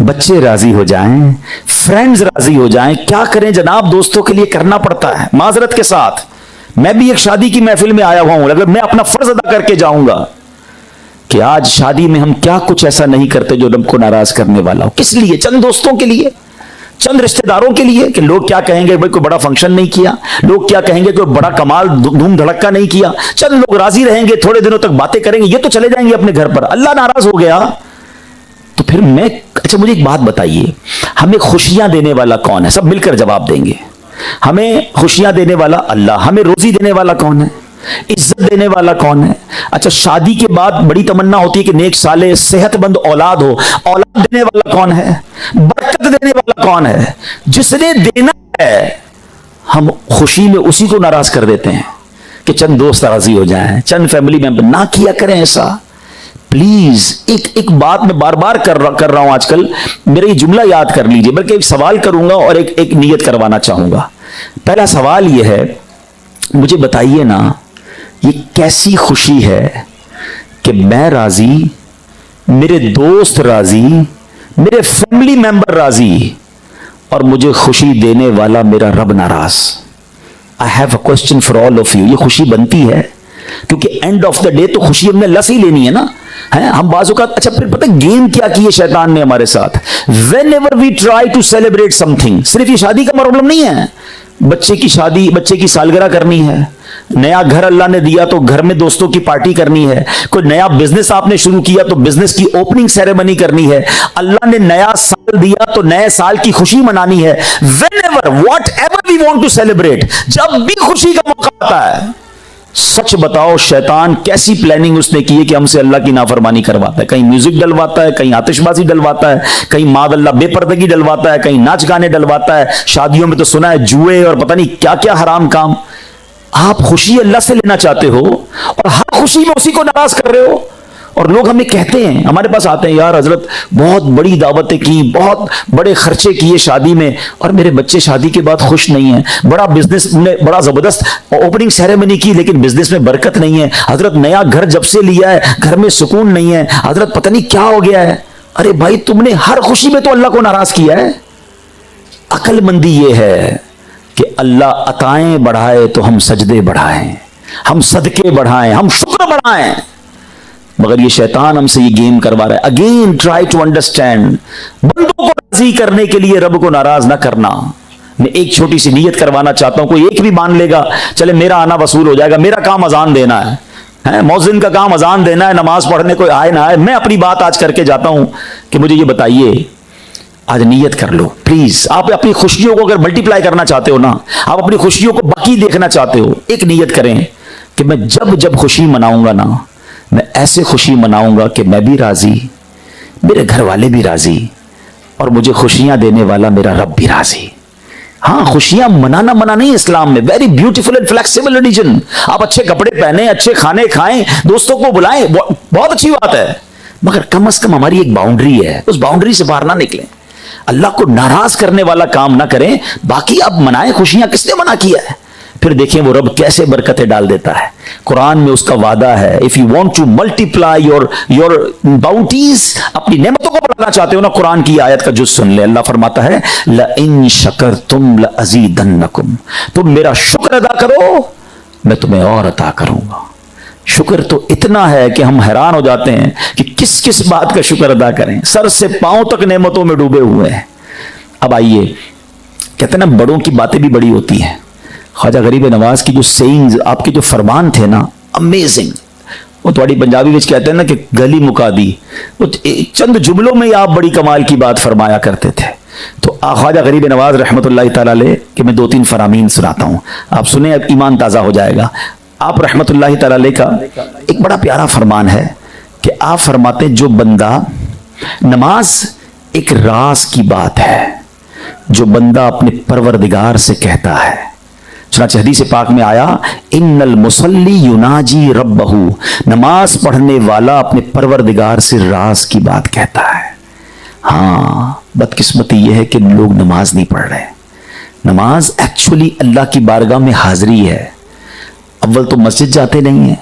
बच्चे राजी हो जाएं, फ्रेंड्स राजी हो जाएं, क्या करें जनाब, दोस्तों के लिए करना पड़ता है। माजरत के साथ मैं भी एक शादी की महफिल में आया हुआ हूं, अगर मैं अपना फर्ज अदा करके जाऊंगा कि आज शादी में हम क्या कुछ ऐसा नहीं करते जो रब को नाराज करने वाला हो। किस लिए? चंद दोस्तों के लिए, चंद रिश्तेदारों के लिए कि लोग क्या कहेंगे, भाई कोई बड़ा फंक्शन नहीं किया, लोग क्या कहेंगे कोई बड़ा कमाल धूम धड़क्का नहीं किया। चंद लोग राजी रहेंगे, थोड़े दिनों तक बातें करेंगे, ये तो चले जाएंगे अपने घर पर। अल्लाह नाराज हो गया तो फिर मैं, अच्छा मुझे एक बात बताइए, हमें खुशियां देने वाला कौन है? सब मिलकर जवाब देंगे। हमें खुशियां देने वाला अल्लाह। हमें रोजी देने वाला कौन है? इज्जत देने वाला कौन है? अच्छा, शादी के बाद बड़ी तमन्ना होती है कि नेक साले सेहतमंद औलाद हो। औलाद देने वाला कौन है? बरकत देने वाला कौन है? जिसने देना है, हम खुशी में उसी को नाराज कर देते हैं कि चंद दोस्त राजी हो जाएं, चंद फैमिली मेंबर। ना किया करें ऐसा प्लीज। एक बात मैं बार बार कर रहा हूं आजकल, मेरा ये जुमला याद कर लीजिए, बल्कि एक सवाल करूंगा और एक नियत करवाना चाहूंगा। पहला सवाल यह है, मुझे बताइए ना, ये कैसी खुशी है कि मैं राजी, मेरे दोस्त राजी, मेरे फैमिली मेंबर राजी और मुझे खुशी देने वाला मेरा रब नाराज। I have a question for all of you. ये खुशी बनती है? क्योंकि एंड ऑफ द डे तो खुशी हमने लस ही लेनी है ना, है हम बाजू का। अच्छा, फिर पता गेम क्या की है शैतान ने हमारे साथ? Whenever we try to celebrate something, सिर्फ ये शादी का प्रॉब्लम नहीं है, बच्चे की शादी, बच्चे की सालगिरह करनी है, नया घर अल्लाह ने दिया तो घर में दोस्तों की पार्टी करनी है, कोई नया बिजनेस आपने शुरू किया तो बिजनेस की ओपनिंग सेरेमनी करनी है, अल्लाह ने नया साल दिया तो नए साल की खुशी मनानी है। Whenever whatever we want to celebrate, जब भी खुशी का मौका आता है, सच बताओ शैतान कैसी प्लानिंग उसने की है कि हमसे अल्लाह की नाफरमानी करवाता है। कहीं म्यूजिक डलवाता है, कहीं आतिशबाजी डलवाता है, कहीं मादअल्लाह बेपर्दगी डलवाता है, कहीं नाच गाने डलवाता है, शादियों में तो सुना है जुए और पता नहीं क्या क्या हराम काम। आप खुशी अल्लाह से लेना चाहते हो और हर खुशी में उसी को नाराज कर रहे हो। और लोग हमें कहते हैं, हमारे पास आते हैं, यार हजरत बहुत बड़ी दावतें की, बहुत बड़े खर्चे किए शादी में और मेरे बच्चे शादी के बाद खुश नहीं है। बड़ा बिजनेस में बड़ा जबरदस्त ओपनिंग सेरेमनी की लेकिन बिजनेस में बरकत नहीं है। हजरत नया घर जब से लिया है घर में सुकून नहीं है। हजरत पता नहीं क्या हो गया है। अरे भाई, तुमने हर खुशी में तो अल्लाह को नाराज किया है। अक्लमंदी ये है कि अल्लाह अताएं बढ़ाए तो हम सजदे बढ़ाएं, हम सदके बढ़ाएं, हम शुक्र बढ़ाएं। मगर ये शैतान हमसे ये गेम करवा रहा है। अगेन ट्राई टू अंडरस्टैंड, बंदों को राजी करने के लिए रब को नाराज ना करना। मैं एक छोटी सी नियत करवाना चाहता हूं, कोई एक भी मान लेगा चले मेरा आना वसूल हो जाएगा, मेरा काम अजान देना है, मौजिन का काम अजान देना है, नमाज पढ़ने कोई आए ना आए। मैं अपनी बात आज करके जाता हूं कि मुझे ये बताइए, आज नियत कर लो प्लीज। आप अपनी खुशियों को अगर मल्टीप्लाई करना चाहते हो ना, आप अपनी खुशियों को बाकी देखना चाहते हो, एक नियत करें कि मैं जब जब खुशी मनाऊंगा ना, मैं ऐसे खुशी मनाऊंगा कि मैं भी राजी, मेरे घर वाले भी राजी और मुझे खुशियां देने वाला मेरा रब भी राजी। हाँ, खुशियां मनाना मना नहीं इस्लाम में, very beautiful and flexible religion. आप अच्छे कपड़े पहने, अच्छे खाने खाएं, दोस्तों को बुलाएं, बहुत अच्छी बात है, मगर कम से कम हमारी एक बाउंड्री है, उस बाउंड्री से बाहर ना निकलें। अल्लाह को नाराज करने वाला काम ना करें। बाकी आप मनाएं खुशियां, किसने मना किया है? फिर देखें वो रब कैसे बरकतें डाल देता है। कुरान में उसका वादा है, if you want to multiply your bounties, अपनी नेमतों को बढ़ाना चाहते हो ना, कुरान की आयत का जुज सुन ले। अल्लाह फरमाता है ल इन शकरतुम ल अज़ीदन्नकुम, तुम मेरा शुक्र अदा करो मैं तुम्हें और अता करूंगा। शुक्र तो इतना है कि हम हैरान हो जाते हैं कि किस किस बात का शुक्र अदा करें। सर से पांव तक नेमतों में डूबे हुए हैं। अब आइए, कहते हैं ना बड़ों की बातें भी बड़ी होती हैं। ख्वाजा गरीब नवाज की जो सेइंग्स, आपके जो फरमान थे ना, अमेजिंग। वो थोड़ी पंजाबी में कहते हैं ना कि गली मुका दी, वो चंद जुमलों में ही आप बड़ी कमाल की बात फरमाया करते थे। तो ख्वाजा गरीब नवाज रहमतुल्लाह तआला अलैह कि मैं 2-3 फरामीन सुनाता हूँ, आप सुने, अब ईमान ताज़ा हो जाएगा। आप रहमतुल्लाह तआला अलैह का एक बड़ा प्यारा फरमान है कि आप फरमाते जो बंदा, नमाज एक राज की बात है जो बंदा अपने परवरदिगार से कहता है। चुनांचे हदीस पाक में आया, इन्नल मुसल्ली युनाजी रब्बहू, नमाज पढ़ने वाला अपने परवरदिगार से राज की बात कहता है। हाँ, बदकिस्मती यह है कि लोग नमाज नहीं पढ़ रहे। नमाज एक्चुअली अल्लाह की बारगाह में हाजिरी है। अव्वल तो मस्जिद जाते नहीं है,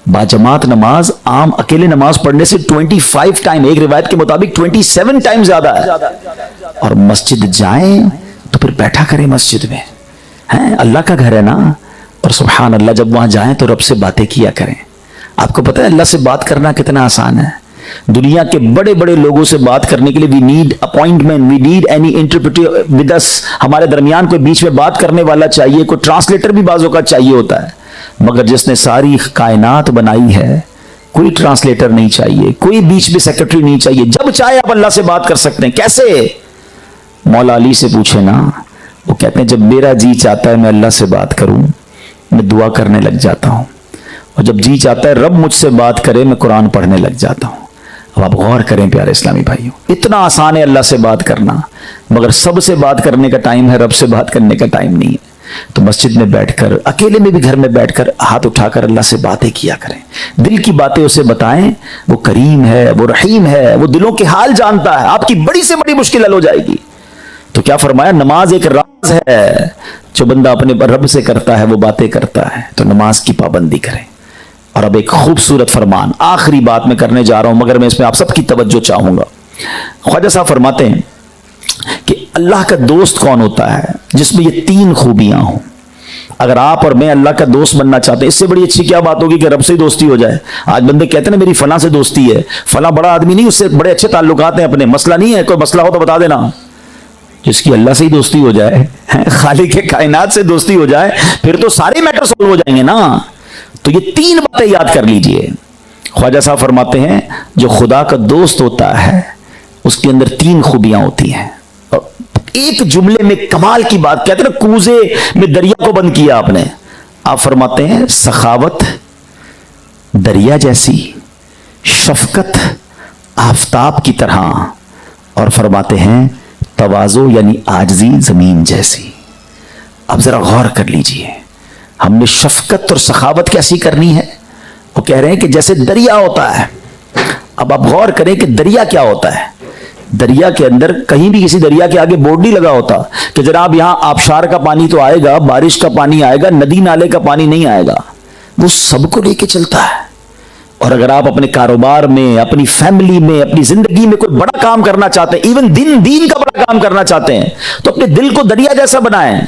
बाजमात नमाज, आम अकेले नमाज पढ़ने से 25 टाइम, एक रिवायत के मुताबिक 27 टाइम ज्यादा है। और मस्जिद जाएं तो फिर बैठा करें मस्जिद में, है अल्लाह का घर है ना। और सुभान अल्लाह, जब वहां जाएं तो रब से बातें किया करें। आपको पता है अल्लाह से बात करना कितना आसान है। दुनिया के बड़े बड़े लोगों से बात करने के लिए we need appointment, we need any interpreter with us. हमारे दरमियान कोई बीच में बात करने वाला चाहिए, कोई ट्रांसलेटर भी बाजों का चाहिए होता है। मगर जिसने सारी कायनात बनाई है, कोई ट्रांसलेटर नहीं चाहिए, कोई बीच में सेक्रेटरी नहीं चाहिए। जब चाहे आप अल्लाह से बात कर सकते हैं। कैसे? मौला अली से पूछे ना, वो कहते हैं जब मेरा जी चाहता है मैं अल्लाह से बात करूं, मैं दुआ करने लग जाता हूं, और जब जी चाहता है रब मुझसे बात करे, मैं कुरान पढ़ने लग जाता हूं। अब आप गौर करें प्यारे इस्लामी भाइयों, इतना आसान है अल्लाह से बात करना, मगर सबसे बात करने का टाइम है, रब से बात करने का टाइम नहीं है। तो मस्जिद में बैठकर, अकेले में भी घर में बैठकर हाथ उठाकर अल्लाह से बातें किया करें, दिल की बातें उसे बताएं। वो करीम है, वो रहीम है, वो दिलों के हाल जानता है। आपकी बड़ी से बड़ी मुश्किल हल हो जाएगी। तो क्या फरमाया, नमाज एक राज है जो बंदा अपने रब से करता है, वो बातें करता है। तो नमाज की पाबंदी करें। और अब एक खूबसूरत फरमान, आखिरी बात मैं करने जा रहा हूं, मगर मैं इसमें आप सबकी तवज्जो चाहूंगा। ख्वाजा साहब फरमाते हैं कि अल्लाह का दोस्त कौन होता है जिसमें ये 3 खूबियां हों। अगर आप और मैं अल्लाह का दोस्त बनना चाहते हैं, इससे बड़ी अच्छी क्या बात होगी कि रब से ही दोस्ती हो जाए। आज बंदे कहते हैं ना मेरी फलां से दोस्ती है, फलां बड़ा आदमी नहीं, उससे बड़े अच्छे ताल्लुकात हैं अपने, मसला नहीं है, कोई मसला हो तो बता देना। जिसकी अल्लाह से ही दोस्ती हो जाए, खालिक के कायनात से दोस्ती हो जाए, फिर तो सारे मैटर सॉल्व हो जाएंगे ना। तो ये 3 बातें याद कर लीजिए। ख्वाजा साहब फरमाते हैं जो खुदा का दोस्त होता है उसके अंदर 3 खूबियां होती हैं। और एक जुमले में कमाल की बात, कहते हैं ना कूजे में दरिया को बंद किया आपने। आप फरमाते हैं सखावत दरिया जैसी, शफकत आफताब की तरह, और फरमाते हैं तवाज़ो यानी आजजी जमीन जैसी। अब जरा गौर कर लीजिए, हमने शफकत और सखावत कैसी करनी है। वो कह रहे हैं कि जैसे दरिया होता है। अब आप गौर करें कि दरिया क्या होता है। दरिया के अंदर कहीं भी किसी दरिया के आगे बोर्ड नहीं लगा होता कि जनाब यहां आबशार का पानी तो आएगा, बारिश का पानी आएगा, नदी नाले का पानी नहीं आएगा। वो सबको लेके चलता है। और अगर आप अपने कारोबार में, अपनी फैमिली में, अपनी जिंदगी में कोई बड़ा काम करना चाहते हैं, इवन दीन का बड़ा काम करना चाहते हैं, तो अपने दिल को दरिया जैसा बनाएं।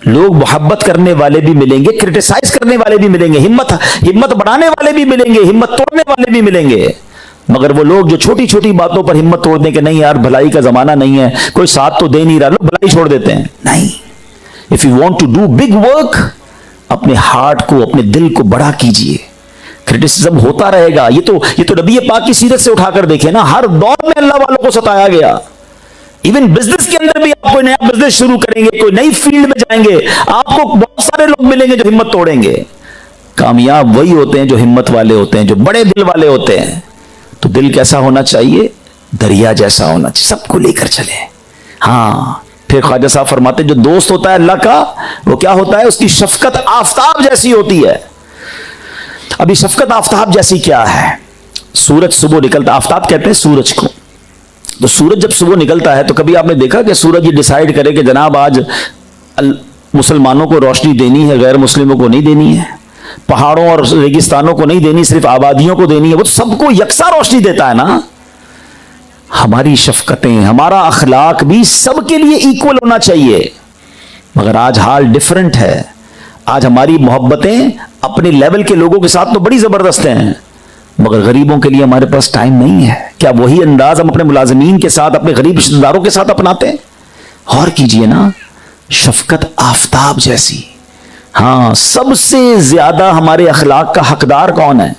लोग मोहब्बत करने वाले भी मिलेंगे, क्रिटिसाइज करने वाले भी मिलेंगे, हिम्मत बढ़ाने वाले भी मिलेंगे, हिम्मत तोड़ने वाले भी मिलेंगे। मगर वो लोग जो छोटी छोटी बातों पर हिम्मत तोड़ दें कि नहीं यार भलाई का जमाना नहीं है, कोई साथ तो दे नहीं रहा, लोग भलाई छोड़ देते हैं। नहीं, if you want to do big work, अपने हार्ट को, अपने दिल को बड़ा कीजिए। क्रिटिसिज्म होता रहेगा। ये तो नबी पाक की सीरत से उठाकर देखे ना, हर दौर में अल्लाह वालों को सताया गया। इवन बिजनेस के अंदर भी आप कोई नया बिजनेस शुरू करेंगे, कोई नई फील्ड में जाएंगे, आपको बहुत सारे लोग मिलेंगे जो हिम्मत तोड़ेंगे। कामयाब वही होते हैं जो हिम्मत वाले होते हैं, जो बड़े दिल वाले होते हैं। तो दिल कैसा होना चाहिए? दरिया जैसा होना चाहिए, सबको लेकर चले। हाँ, फिर ख्वाजा साहब फरमाते जो दोस्त होता है अल्लाह का, वो क्या होता है, उसकी शफकत आफताब जैसी होती है। अभी शफकत आफताब जैसी क्या है? सूरज सुबह निकलता, आफताब कहते हैं सूरज को, तो सूरज जब सुबह निकलता है तो कभी आपने देखा कि सूरज ये डिसाइड करे कि जनाब आज मुसलमानों को रोशनी देनी है, गैर मुस्लिमों को नहीं देनी है, पहाड़ों और रेगिस्तानों को नहीं देनी, सिर्फ आबादियों को देनी है। वो सबको यकसा रोशनी देता है ना। हमारी शफकतें, हमारा अखलाक भी सबके लिए इक्वल होना चाहिए, मगर आज हाल डिफरेंट है। आज हमारी मोहब्बतें अपने लेवल के लोगों के साथ तो बड़ी जबरदस्त हैं, मगर गरीबों के लिए हमारे पास टाइम नहीं है। क्या वही अंदाज हम अपने मुलाजिमीन के साथ, अपने गरीब रिश्तेदारों के साथ अपनाते हैं? और कीजिए ना, शफकत आफताब जैसी। हाँ, सबसे ज्यादा हमारे अखलाक का हकदार कौन है?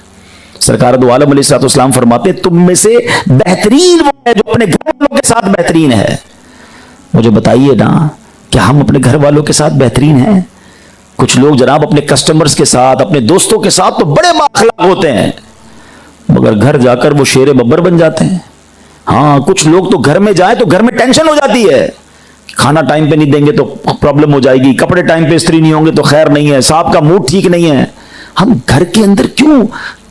सरकार दो आलम अलैहिस्सलाम फरमाते तुम में से बेहतरीन वो है जो अपने घर वालों के साथ बेहतरीन है। मुझे बताइए ना, क्या हम अपने घर वालों के साथ बेहतरीन हैं? कुछ लोग जनाब अपने कस्टमर्स के साथ, अपने दोस्तों के साथ तो बड़े बाअखलाक होते हैं, मगर घर जाकर वो शेर बब्बर बन जाते हैं। हाँ, कुछ लोग तो घर में जाए तो घर में टेंशन हो जाती है, खाना टाइम पे नहीं देंगे तो प्रॉब्लम हो जाएगी, कपड़े टाइम पे इस्त्री नहीं होंगे तो खैर नहीं है, साहब का मूड ठीक नहीं है। हम घर के अंदर क्यों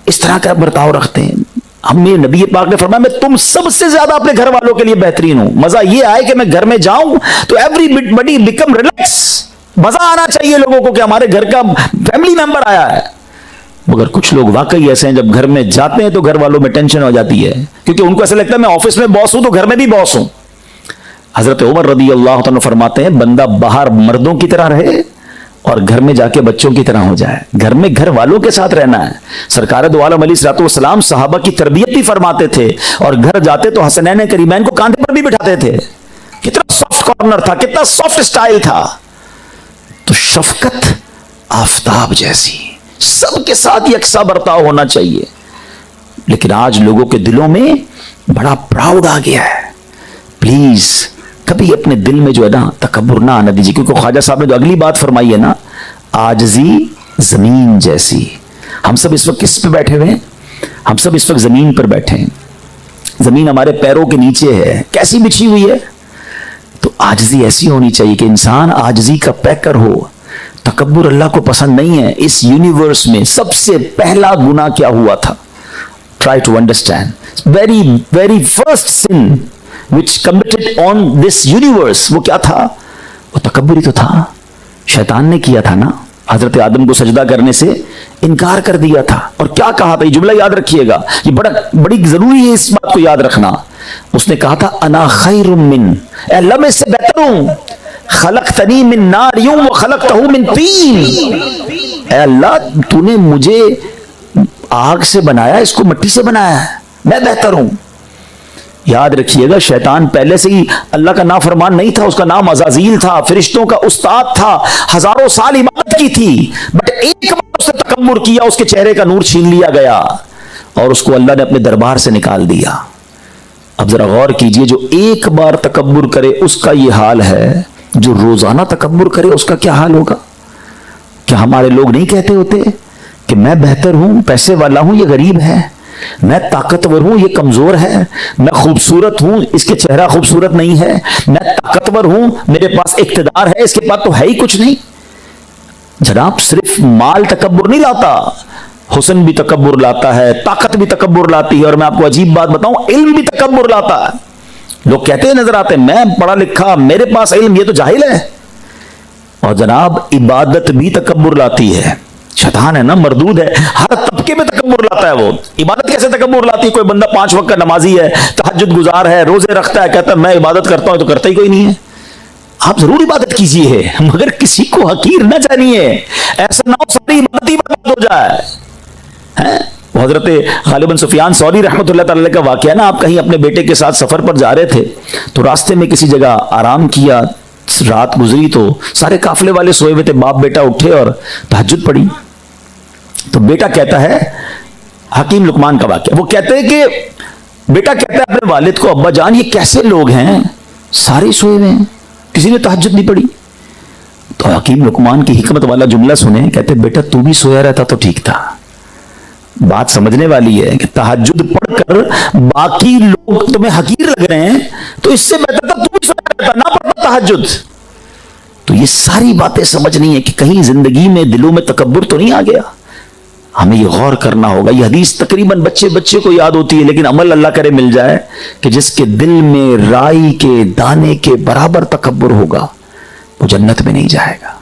इस तरह का बर्ताव रखते हैं? हमें नबी पाक ने फरमाया मैं तुम सबसे ज्यादा अपने घर वालों के लिए बेहतरीन हूं। मजा ये आए कि मैं घर में जाऊं तो एवरीबॉडी बिकम रिलैक्स, मजा आना चाहिए लोगों को कि हमारे घर का फैमिली मेंबर आया है। मगर कुछ लोग वाकई ऐसे हैं, जब घर में जाते हैं तो घर वालों में टेंशन हो जाती है, क्योंकि उनको ऐसा लगता है मैं ऑफिस में बॉस हूं तो घर में भी बॉस हूं। हजरत उमर रदी अल्लाह तआला फरमाते हैं बंदा बाहर मर्दों की तरह रहे और घर में जाके बच्चों की तरह हो जाए। घर में घर वालों के साथ रहना है। सरकार दो आलम अलैहिस्सलाम सहाबा की तरबियत भी फरमाते थे, और घर जाते तो हसनैन करीमैन को कांधे पर भी बिठाते थे। कितना सॉफ्ट कॉर्नर था, कितना सॉफ्ट स्टाइल था। तो शफकत आफताब जैसी, सबके साथ यकसा बर्ताव होना चाहिए। लेकिन आज लोगों के दिलों में बड़ा प्राउड आ गया है। प्लीज कभी अपने दिल में जो है ना तकब्बुर ना आने दीजिए, क्योंकि ख्वाजा साहब ने जो अगली बात फरमाई है ना, आजिज़ी जमीन जैसी। हम सब इस वक्त किस पे बैठे हुए हैं? हम सब इस वक्त जमीन पर बैठे हैं। जमीन हमारे पैरों के नीचे है, कैसी बिछी हुई है। तो आजिज़ी ऐसी होनी चाहिए कि इंसान आजिज़ी का पैकर हो। तकब्बुर अल्लाह को पसंद नहीं है। इस यूनिवर्स में सबसे पहला गुनाह क्या हुआ था? Try to understand. Very very first sin which committed on this universe, वो क्या था? वो तकब्बुर ही तो था। शैतान ने किया था ना, हजरत आदम को सजदा करने से इनकार कर दिया था। और क्या कहा था? ये जुमला याद रखिएगा, ये बड़ी जरूरी है इस बात को याद रखना। उसने कहा था अना खैरुम मिन, अल्लाह मैं इससे बेहतर हूं। खलक़तनी मिन नार व खलक़तहू मिन तीन। अल्लाह तूने मुझे आग से बनाया, इसको मिट्टी से बनाया है, मैं बेहतर हूं। याद रखिएगा, शैतान पहले से ही अल्लाह का नाफरमान नहीं था। उसका नाम अज़ाज़ील था, फरिश्तों का उस्ताद था, हजारों साल इबादत की थी। बट एक बार उसने तकब्बुर किया, उसके चेहरे का नूर छीन लिया गया और उसको अल्लाह ने अपने दरबार से निकाल दिया। अब जरा गौर कीजिए, जो एक बार तकब्बुर करे उसका यह हाल है, जो रोजाना तकब्बुर करे उसका क्या हाल होगा? क्या हमारे लोग नहीं कहते होते कि मैं बेहतर हूं, पैसे वाला हूं, ये गरीब है, मैं ताकतवर हूं, ये कमजोर है, मैं खूबसूरत हूं, इसके चेहरा खूबसूरत नहीं है, मैं ताकतवर हूं, मेरे पास इख्तिदार है, इसके पास तो है ही कुछ नहीं। जनाब, सिर्फ माल तकब्बुर नहीं लाता, हुस्न भी तकब्बुर लाता है, ताकत भी तकब्बुर लाती है, और मैं आपको अजीब बात बताऊं, इल्म भी तकब्बुर लाता है। लोग कहते हैं नजर आते हैं मैं पढ़ा लिखा, मेरे पास इल्म, ये तो जाहिल है। और जनाब, इबादत भी तकब्बुर लाती है। शैतान है ना, मरदूद है, हर तबके में तकब्बुर लाता है। वो इबादत कैसे तकब्बुर लाती है? कोई बंदा 5 वक्त का नमाजी है, तहज्जुद गुजार है, रोजे रखता है, कहता है मैं इबादत करता हूं, तो करता ही कोई नहीं है। आप जरूर इबादत कीजिए, मगर किसी को हकीर ना जानिए, ऐसा ना हो सारी इबादत ही बर्बाद हो जाए। हजरत गालिबन सुफियान सौरी रहमतुल्लाह तआला का वाकया ना, आप कहीं अपने बेटे के साथ सफर पर जा रहे थे, तो रास्ते में किसी जगह आराम किया, रात गुजरी तो सारे काफले वाले सोए हुए थे, बाप बेटा उठे और तहज्जुद पढ़ी। तो बेटा कहता है, हकीम लुकमान का वाकया, वो कहते हैं कि बेटा कहता है अपने वालिद को, अब्बा जान ये कैसे लोग हैं, सारे सोए हुए हैं, किसी ने तहज्जुद नहीं पढ़ी। तो हकीम लुकमान की हिकमत वाला जुमला सुने, कहते बेटा तू भी सोया रहता तो ठीक था, बात समझने वाली है कि तहज्जुद पढ़कर बाकी लोग तुम्हें हकीर लग रहे हैं, तो इससे बेहतर था तुम ही सोया करता, ना पढ़ता तहज्जुद। तो ये सारी बातें समझनी है कि कहीं जिंदगी में दिलों में तकब्बुर तो नहीं आ गया। हमें ये गौर करना होगा। ये हदीस तकरीबन बच्चे बच्चे को याद होती है, लेकिन अमल अल्लाह करे मिल जाए कि जिसके दिल में राई के दाने के बराबर तकब्बुर होगा वो जन्नत में नहीं जाएगा।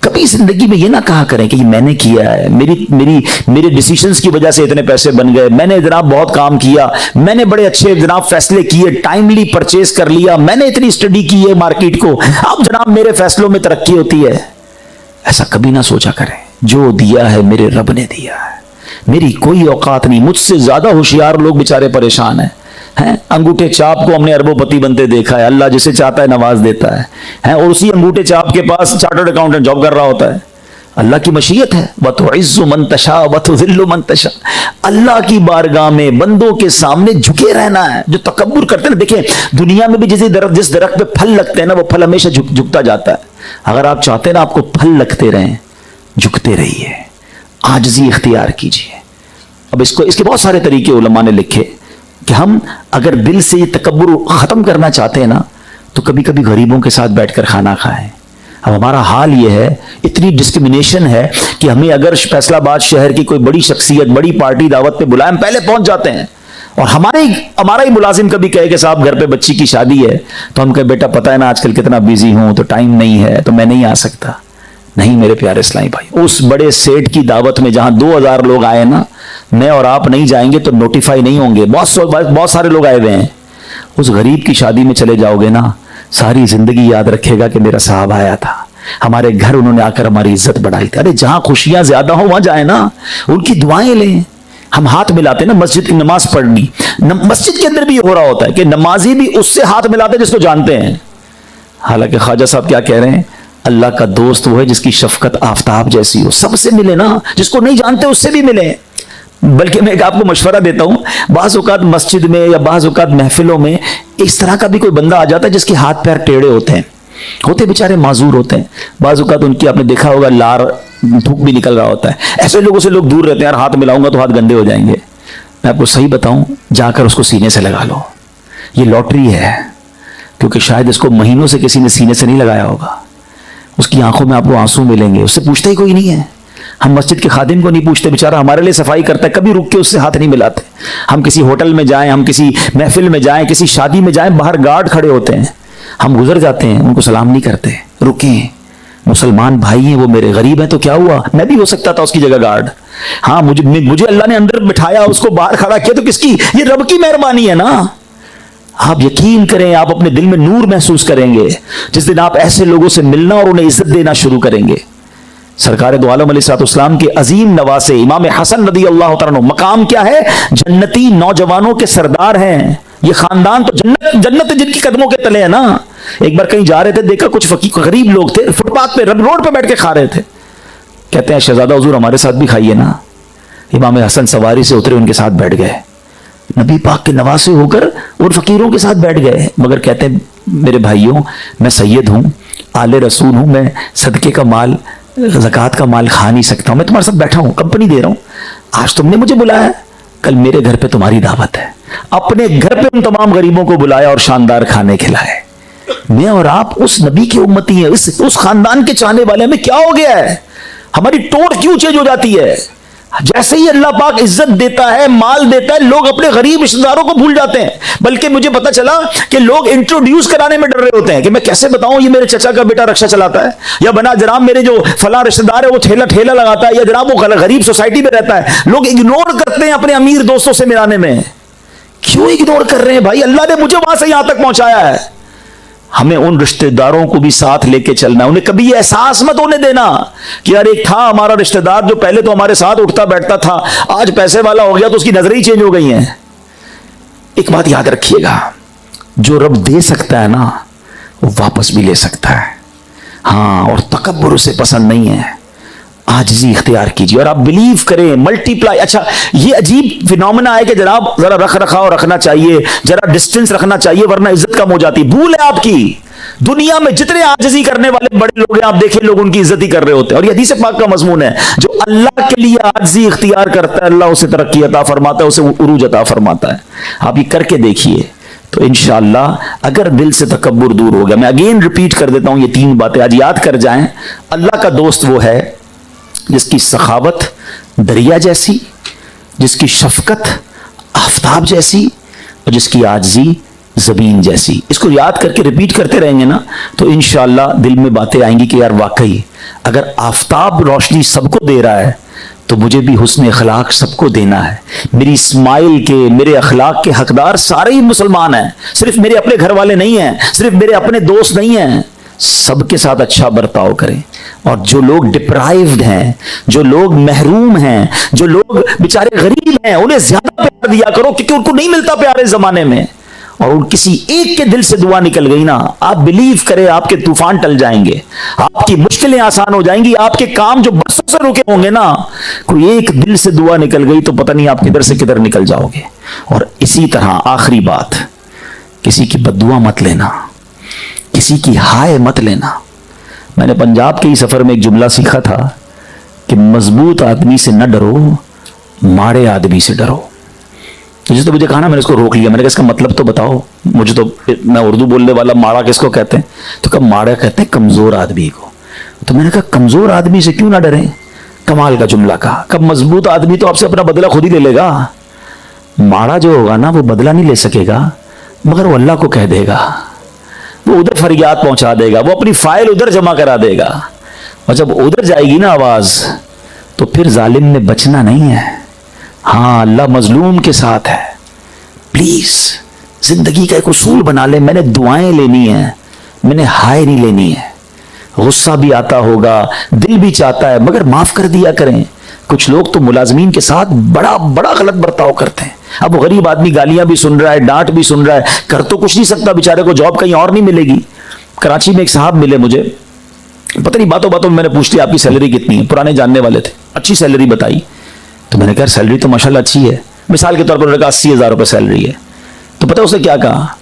कभी जिंदगी में ये ना कहा करें कि मैंने किया है, मेरे डिसीजंस की वजह से इतने पैसे बन गए, मैंने जनाब बहुत काम किया, मैंने बड़े अच्छे जनाब फैसले किए, टाइमली परचेज कर लिया, मैंने इतनी स्टडी की है मार्केट को, अब जनाब मेरे फैसलों में तरक्की होती है। ऐसा कभी ना सोचा करें। जो दिया है मेरे रब ने दिया है, मेरी कोई औकात नहीं। मुझसे ज्यादा होशियार लोग बेचारे परेशान हैं। अंगूठे चाप को हमने अरबोपति बनते देखा है। अल्लाह जिसे चाहता है नवाज देता है, और उसी अंगूठे चाप के पास चार्टर्ड अकाउंटेंट जॉब कर रहा होता है। अल्लाह की मशीयत है, वतुइज़्ज़ु मन तशा वतुज़िल्लु मन तशा। अल्लाह की बारगाह में बंदों के सामने झुके रहना है। जो तकब्बुर करते हैं ना, देखिए दुनिया में भी जिस दरख्त पे फल लगते हैं ना, वो फल हमेशा झुकता जाता है। अगर आप चाहते हैं ना आपको फल लगते रहें, झुकते रहिए, आजिज़ी इख्तियार कीजिए। अब इसके बहुत सारे तरीके उलमा ने लिखे कि हम अगर दिल से ये तकब्बुर खत्म करना चाहते हैं ना, तो कभी कभी गरीबों के साथ बैठकर खाना खाएं। अब हमारा हाल ये है, इतनी डिस्क्रिमिनेशन है कि हमें अगर फैसलाबाद शहर की कोई बड़ी शख्सियत, बड़ी पार्टी दावत पे बुलाए, हम पहले पहुंच जाते हैं। और हमारा ही मुलाजिम कभी कहे कि साहब घर पे बच्ची की शादी है, तो हम कहे बेटा पता है ना आजकल कितना बिजी हूं, तो टाइम नहीं है, तो मैं नहीं आ सकता। नहीं मेरे प्यारे इस्लामी भाई, उस बड़े सेठ की दावत में जहां 2000 लोग आए ना, मैं और आप नहीं जाएंगे तो नोटिफाई नहीं होंगे। बहुत सारे लोग आए हुए हैं। उस गरीब की शादी में चले जाओगे ना, सारी जिंदगी याद रखेगा कि मेरा साहब आया था, हमारे घर उन्होंने आकर हमारी इज्जत बढ़ाई थी। अरे जहां खुशियां ज्यादा हो वहां जाए ना, उनकी दुआएं लें। हम हाथ मिलाते ना, मस्जिद की नमाज पढ़नी, मस्जिद के अंदर भी हो रहा होता है कि नमाजी भी उससे हाथ मिलाते जिसको जानते हैं। हालांकि ख्वाजा साहब क्या कह रहे हैं, अल्लाह का दोस्त वो है जिसकी शफकत आफताब जैसी हो। सबसे मिले ना, जिसको नहीं जानते उससे भी मिले। बल्कि मैं एक आपको मशवरा देता हूं, बाज़ औक़ात मस्जिद में या बाज़ औक़ात महफिलों में इस तरह का भी कोई बंदा आ जाता है जिसके हाथ पैर टेढ़े होते बेचारे माजूर होते हैं। बाज़ औक़ात उनकी आपने देखा होगा लार थूक भी निकल रहा होता है। ऐसे लोगों से लोग दूर रहते हैं, यार हाथ मिलाऊंगा तो हाथ गंदे हो जाएंगे। मैं आपको सही बताऊं, जाकर उसको सीने से लगा लो। ये लॉटरी है, क्योंकि शायद इसको महीनों से किसी ने सीने से नहीं लगाया होगा। उसकी आंखों में आपको आंसू मिलेंगे, उससे पूछता ही कोई नहीं है। हम मस्जिद के खादिम को नहीं पूछते, बेचारा हमारे लिए सफाई करता है, कभी रुक के उससे हाथ नहीं मिलाते। हम किसी होटल में जाएं, हम किसी महफिल में जाएं, किसी शादी में जाएं, बाहर गार्ड खड़े होते हैं, हम गुजर जाते हैं, उनको सलाम नहीं करते। रुके, मुसलमान भाई हैं, वो मेरे गरीब हैं तो क्या हुआ, मैं भी हो सकता था उसकी जगह गार्ड। हाँ, मुझे अल्लाह ने अंदर बिठाया, उसको बाहर खड़ा किया, तो किसकी, ये रब की मेहरबानी है ना। आप यकीन करें, आप अपने दिल में नूर महसूस करेंगे जिस दिन आप ऐसे लोगों से मिलना और उन्हें इज्जत देना शुरू करेंगे। सरकार दो आलम अलैहिस्सलाम के अजीम नवासे इमाम हसन रदी अल्लाह तआला अन्हु, मकाम क्या है, जन्नती नौजवानों के सरदार हैं। ये खानदान तो जन्नत जिनकी कदमों के तले है ना। एक बार कहीं जा रहे थे, देखा कुछ फकीर गरीब लोग थे, फुटपाथ पे रोड पे बैठ के खा रहे थे। कहते हैं शहजादा हुजूर हमारे साथ भी खाइए ना। इमाम हसन सवारी से उतरे, उनके साथ बैठ गए, नबी पाक के नवासे होकर उन फकीरों के साथ बैठ गए। मगर कहते हैं मेरे भाइयों, मैं सैयद हूं, आले रसूल हूं, मैं सदके का माल, ज़कात का माल खा नहीं सकता हूं, मैं तुम्हारे साथ बैठा हूं, कंपनी दे रहा हूं। आज तुमने मुझे बुलाया, कल मेरे घर पे तुम्हारी दावत है। अपने घर पे उन तमाम गरीबों को बुलाया और शानदार खाने खिलाए। मैं और आप उस नबी की उम्मती हैं, उस खानदान के चाहने वाले। में क्या हो गया है, हमारी टोन क्यों चेंज हो जाती है? जैसे ही अल्लाह पाक इज्जत देता है, माल देता है, लोग अपने गरीब रिश्तेदारों को भूल जाते हैं। बल्कि मुझे पता चला कि लोग इंट्रोड्यूस कराने में डर रहे होते हैं कि मैं कैसे बताऊं ये मेरे चचा का बेटा रक्षा चलाता है, या बना जनाब मेरे जो फला रिश्तेदार है वो ठेला लगाता है, या जनाब वो गरीब सोसाइटी में रहता है। लोग इग्नोर करते हैं अपने अमीर दोस्तों से मिलाने में। क्यों इग्नोर कर रहे हैं भाई? अल्लाह ने मुझे वहां से यहां तक पहुंचाया है। हमें उन रिश्तेदारों को भी साथ लेके चलना है। उन्हें कभी ये एहसास मत होने देना कि यार एक था हमारा रिश्तेदार जो पहले तो हमारे साथ उठता बैठता था, आज पैसे वाला हो गया तो उसकी नजरें ही चेंज हो गई हैं। एक बात याद रखिएगा, जो रब दे सकता है ना वो वापस भी ले सकता है। हाँ, और तकब्बुर उसे पसंद नहीं है। आजिज़ी इख्तियार कीजिए और आप बिलीव करें, मल्टीप्लाई। अच्छा, ये अजीब फिनोमेना है कि जनाब जरा रख रखाव रखना चाहिए, जरा डिस्टेंस रखना चाहिए, वरना इज्जत कम हो जाती। भूल है आपकी, दुनिया में जितने आजिज़ी करने वाले बड़े लोग हैं, आप देखिए लोग उनकी इज्जत ही कर रहे होते हैं। और ये हदीस पाक का मजमून है, जो अल्लाह के लिए आजिज़ी इख्तियार करता है, अल्लाह उसे तरक्की अता फरमाता है, उसे उरूज अता फरमाता है। आप ये करके देखिए तो इंशाअल्लाह अगर दिल से तकब्बुर दूर हो गया। मैं अगेन रिपीट कर देता हूं, ये 3 बातें आज याद कर जाएं। अल्लाह का दोस्त वो है जिसकी सखावत दरिया जैसी, जिसकी शफकत आफताब जैसी, और जिसकी आजिज़ी ज़मीन जैसी। इसको याद करके रिपीट करते रहेंगे ना तो इंशाअल्लाह दिल में बातें आएंगी कि यार वाकई अगर आफताब रोशनी सबको दे रहा है तो मुझे भी हुस्न अखलाक सबको देना है। मेरी स्माइल के, मेरे अखलाक के हकदार सारे ही मुसलमान हैं, सिर्फ मेरे अपने घर वाले नहीं हैं, सिर्फ मेरे अपने दोस्त नहीं हैं। सबके साथ अच्छा बर्ताव करें। और जो लोग डिप्राइव्ड हैं, जो लोग महरूम हैं, जो लोग बेचारे गरीब हैं, उन्हें ज्यादा प्यार दिया करो, क्योंकि उनको नहीं मिलता प्यार इस जमाने में। और उन किसी एक के दिल से दुआ निकल गई ना, आप बिलीव करें आपके तूफान टल जाएंगे, आपकी मुश्किलें आसान हो जाएंगी, आपके काम जो बरसों से रुके होंगे ना, कोई एक दिल से दुआ निकल गई तो पता नहीं आप किधर से किधर निकल जाओगे। और इसी तरह आखिरी बात, किसी की बद्दुआ मत लेना, किसी की हाय मत लेना। मैंने पंजाब के ही सफर में एक जुमला सीखा था कि मजबूत आदमी से न डरो, माड़े आदमी से डरो। जिस तो मुझे कहा ना, मैंने इसको रोक लिया। मैंने कहा इसका मतलब तो बताओ मुझे, तो मैं उर्दू बोलने वाला, माड़ा किसको कहते हैं? तो कब माड़ा कहते हैं कमजोर आदमी को। तो मैंने कहा कमजोर आदमी से क्यों ना डरें? कमाल का जुमला कहा। कब मजबूत आदमी तो आपसे अपना बदला खुद ही ले लेगा, माड़ा जो होगा ना वो बदला नहीं ले सकेगा, मगर वो अल्लाह को कह देगा, वो उधर फरियाद पहुंचा देगा, वो अपनी फाइल उधर जमा करा देगा। और जब उधर जाएगी ना आवाज, तो फिर जालिम ने बचना नहीं है। हाँ, अल्लाह मजलूम के साथ है। प्लीज जिंदगी का एक उसूल बना ले, मैंने दुआएं लेनी है, मैंने हाय नहीं लेनी है। गुस्सा भी आता होगा, दिल भी चाहता है, मगर माफ कर दिया करें। कुछ लोग तो मुलाजमीन के साथ बड़ा बड़ा गलत बर्ताव करते हैं। अब वो गरीब आदमी गालियां भी सुन रहा है, डांट भी सुन रहा है, कर तो कुछ नहीं सकता, बेचारे को जॉब कहीं और नहीं मिलेगी। कराची में एक साहब मिले मुझे, पता नहीं बातों बातों में मैंने पूछ लिया आपकी सैलरी कितनी है, पुराने जानने वाले थे, अच्छी सैलरी बताई। तो मैंने कहा सैलरी तो माशाल्लाह अच्छी है। मिसाल के तौर पर उन्होंने कहा 80,000 रुपये सैलरी है। तो पता उसने क्या कहा?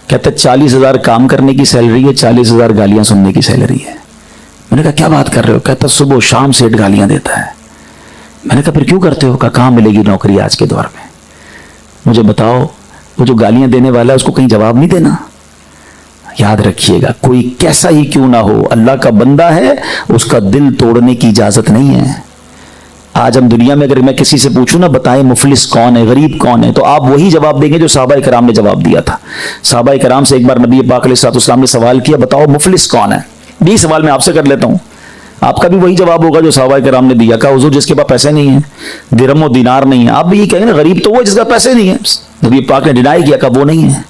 कहते 40,000 काम करने की सैलरी है, 40,000 गालियां सुनने की सैलरी है। मैंने कहा क्या बात कर रहे हो? कहता सुबह शाम सेठ गालियां देता है। मैंने कहा फिर क्यों करते हो? कहाँ मिलेगी नौकरी आज के दौर में? मुझे बताओ, वो जो गालियां देने वाला है उसको कहीं जवाब नहीं देना? याद रखिएगा, कोई कैसा ही क्यों ना हो, अल्लाह का बंदा है, उसका दिल तोड़ने की इजाजत नहीं है। आज हम दुनिया में अगर मैं किसी से पूछूं ना, बताएं मुफलिस कौन है, गरीब कौन है, तो आप वही जवाब देंगे जो सहाबा इकराम ने जवाब दिया था। सहाबा इकराम से एक बार नबी पाक अलैहिस्सलाम ने सवाल किया, बताओ मुफलिस कौन है? यही सवाल मैं आपसे कर लेता हूं, आपका भी वही जवाब होगा जो सहाबा इकराम ने दिया। कहा हुजूर जिसके पास पैसे नहीं है, दिरहम और दिनार नहीं है। आप भी ये कहेंगे ना गरीब तो वो जिसका पैसे नहीं है। नबी पाक ने डिनाई किया, कहा वो नहीं है।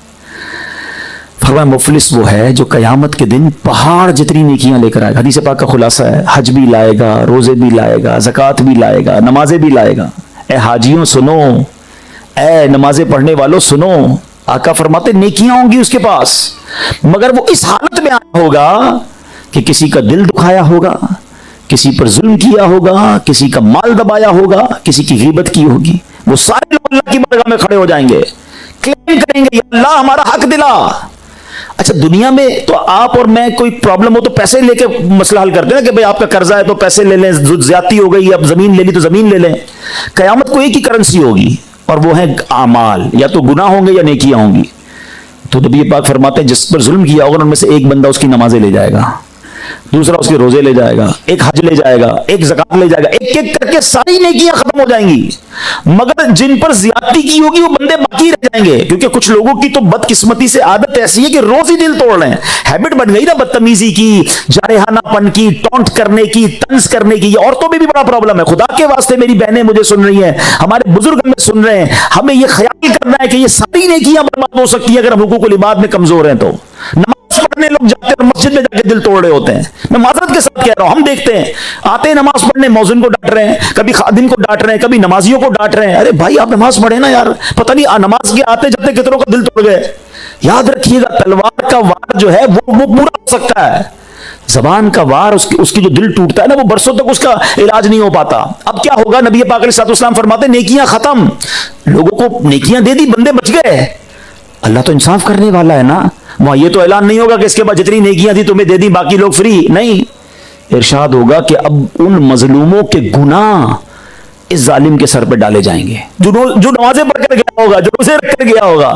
फरमाया मुफलिस वो है जो कयामत के दिन पहाड़ जितनी नेकियां लेकर आएगा। हदीस पाक का खुलासा है, हज भी लाएगा, रोजे भी लाएगा, ज़कात भी लाएगा, नमाजें भी लाएगा। ए हाजियों सुनो, ए नमाजें पढ़ने वालों सुनो, आका फरमाते नेकियां होंगी उसके पास, मगर वो इस हालत में आया होगा कि किसी का दिल दुखाया होगा, किसी पर जुल्म किया होगा, किसी का माल दबाया होगा, किसी की गीबत की होगी। वो सारे लोग अल्लाह की बारगाह में खड़े हो जाएंगे, क्लेम करेंगे या अल्लाह हमारा हक दिला। अच्छा, दुनिया में तो आप और मैं कोई प्रॉब्लम हो तो पैसे लेके मसला हल करते हैं ना कि भाई आपका कर्जा है तो पैसे ले लें, ज्यादती हो गई, अब जमीन ले ली तो जमीन ले लें। कयामत को एक ही करेंसी होगी और वो है आमाल, या तो गुनाह होंगे या नेकियां होंगी। तो नबी पाक फरमाते हैं जिस पर जुल्म किया होगा उनमें से एक बंदा उसकी नमाजें ले जाएगा, दूसरा उसके रोजे ले जाएगा, एक हज ले जाएगा, एक ज़कात ले जाएगा, एक एक करके सारी नेकियां खत्म हो जाएंगी। मगर जिन पर ज्यादती की होगी वो बंदे बाकी रह जाएंगे, क्योंकि कुछ लोगों की तो बदकिस्मती से आदत ऐसी है कि रोज ही दिल तोड़ रहे हैं। हैबिट बन गई ना बदतमीजी की, जारेहानापन की, टॉन्ट करने की, तंज करने की। औरतों में भी बड़ा प्रॉब्लम है। खुदा के वास्ते मेरी बहनें मुझे सुन रही हैं, हमारे बुजुर्ग हमें सुन रहे हैं, हमें यह ख्याल करना है कि ये सारी नेकियां बर्बाद हो सकती है अगर हम हुकूकुल इबाद में कमजोर हैं। तो पढ़ने लोग जाते हैं और मस्जिद में जाके दिल तोड़ रहे होते हैं। मैं माजरत के साथ कह रहा हूं, हम देखते हैं आते हैं नमाज पढ़ने, मौज़िन को डांट रहे हैं, कभी खादिम को डांट रहे हैं, कभी नमाजियों को डांट रहे हैं। अरे भाई आप नमाज पढ़े ना यार, पता नहीं नमाज के आते जाते कितनों का दिल तोड़ गए। याद रखिएगा, तलवार का वार जो है वो पूरा हो सकता है, जबान का वार उसकी जो दिल टूटता है ना वो बरसों तक उसका इलाज नहीं हो पाता। अब क्या होगा? नबी पाक अलैहिस्सलाम फरमाते नेकियां खत्म, लोगों को नेकियां दे दी, बंदे बच गए। अल्लाह तो इंसाफ करने वाला है ना, वहां ये तो ऐलान नहीं होगा कि इसके बाद जितनी नेकियां थी तुम्हें दे दी, बाकी लोग फ्री। नहीं, इरशाद होगा कि अब उन मजलूमों के गुनाह इस जालिम के सर पे डाले जाएंगे, जो नमाजें पढ़कर गया होगा, जो रोजे रखकर गया होगा।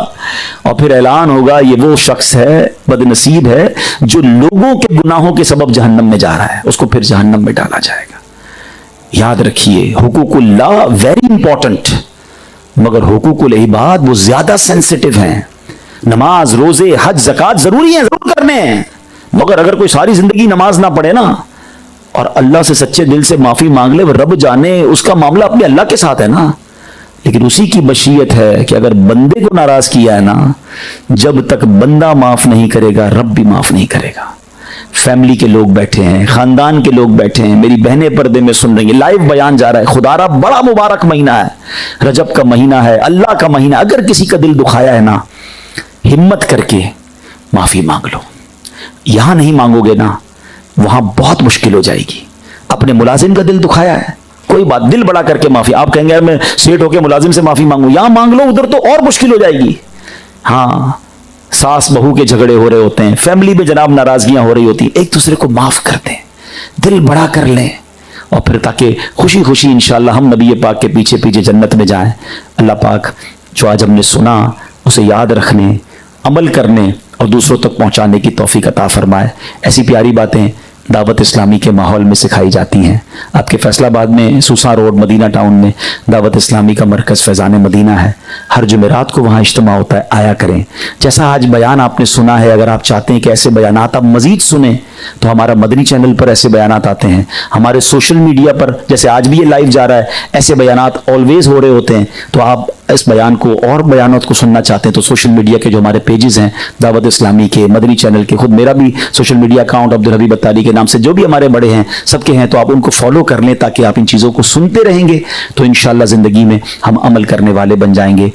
और फिर ऐलान होगा ये वो शख्स है, बदनसीब है, जो लोगों के गुनाहों के सबब जहन्नम में जा रहा है, उसको फिर जहन्नम में डाला जाएगा। याद रखिए, हुकूकुल्लाह वेरी इंपॉर्टेंट, मगर हुकूकुल इबाद वो ज्यादा सेंसिटिव हैं। नमाज, रोजे, हज, ज़कात जरूरी है, जरूर करने हैं, मगर अगर कोई सारी जिंदगी नमाज ना पढ़े ना और अल्लाह से सच्चे दिल से माफी मांग ले, रब जाने उसका मामला अपने अल्लाह के साथ है ना। लेकिन उसी की बशियत है कि अगर बंदे को नाराज किया है ना, जब तक बंदा माफ नहीं करेगा रब भी माफ नहीं करेगा। फैमिली के लोग बैठे हैं, खानदान के लोग बैठे हैं, मेरी बहनें पर्दे में सुन रही हैं, लाइव बयान जा रहा है। खुदारा बड़ा मुबारक महीना है, रजब का महीना है, अल्लाह का महीना। अगर किसी का दिल दुखाया है ना, हिम्मत करके माफी मांग लो। यहां नहीं मांगोगे ना, वहां बहुत मुश्किल हो जाएगी। अपने मुलाजिम का दिल दुखाया है, कोई बात, दिल बड़ा करके माफी। आप कहेंगे यार मैं सेठ होके मुलाजिम से माफी मांगू, यहां मांग लो, उधर तो और मुश्किल हो जाएगी। हाँ, सास बहू के झगड़े हो रहे होते हैं, फैमिली में जनाब नाराजगियां हो रही होती हैं, एक दूसरे को माफ कर दें, दिल बड़ा कर लें, और फिर ताकि खुशी खुशी इंशाअल्लाह हम नबी पाक के पीछे पीछे जन्नत में जाएं। अल्लाह पाक जो आज हमने सुना उसे याद रखने, अमल करने और दूसरों तक पहुंचाने की तौफीक अता फरमाए। ऐसी प्यारी बातें दावत इस्लामी के माहौल में सिखाई जाती हैं। आपके फैसलाबाद में सूसा रोड मदीना टाउन में दावत इस्लामी का मरकज़ फैज़ान मदीना है। हर जुमेरात को वहाँ इज्तिमा होता है, आया करें। जैसा आज बयान आपने सुना है, अगर आप चाहते हैं कि ऐसे बयानात आप मज़ीद सुने तो हमारा मदनी चैनल पर ऐसे बयानात आते हैं। हमारे सोशल मीडिया पर, जैसे आज भी ये लाइव जा रहा है, ऐसे बयानात ऑलवेज हो रहे होते हैं। तो आप इस बयान को और बयानों को सुनना चाहते हैं तो सोशल मीडिया के जो हमारे पेजेस हैं, दावत इस्लामी के, मदनी चैनल के, खुद मेरा भी सोशल मीडिया अकाउंट अब्दुल हबीब अत्तारी के नाम से जो भी हमारे बड़े हैं सबके हैं, तो आप उनको फॉलो कर लें ताकि आप इन चीज़ों को सुनते रहेंगे तो इंशाअल्लाह ज़िंदगी में हम अमल करने वाले बन जाएंगे।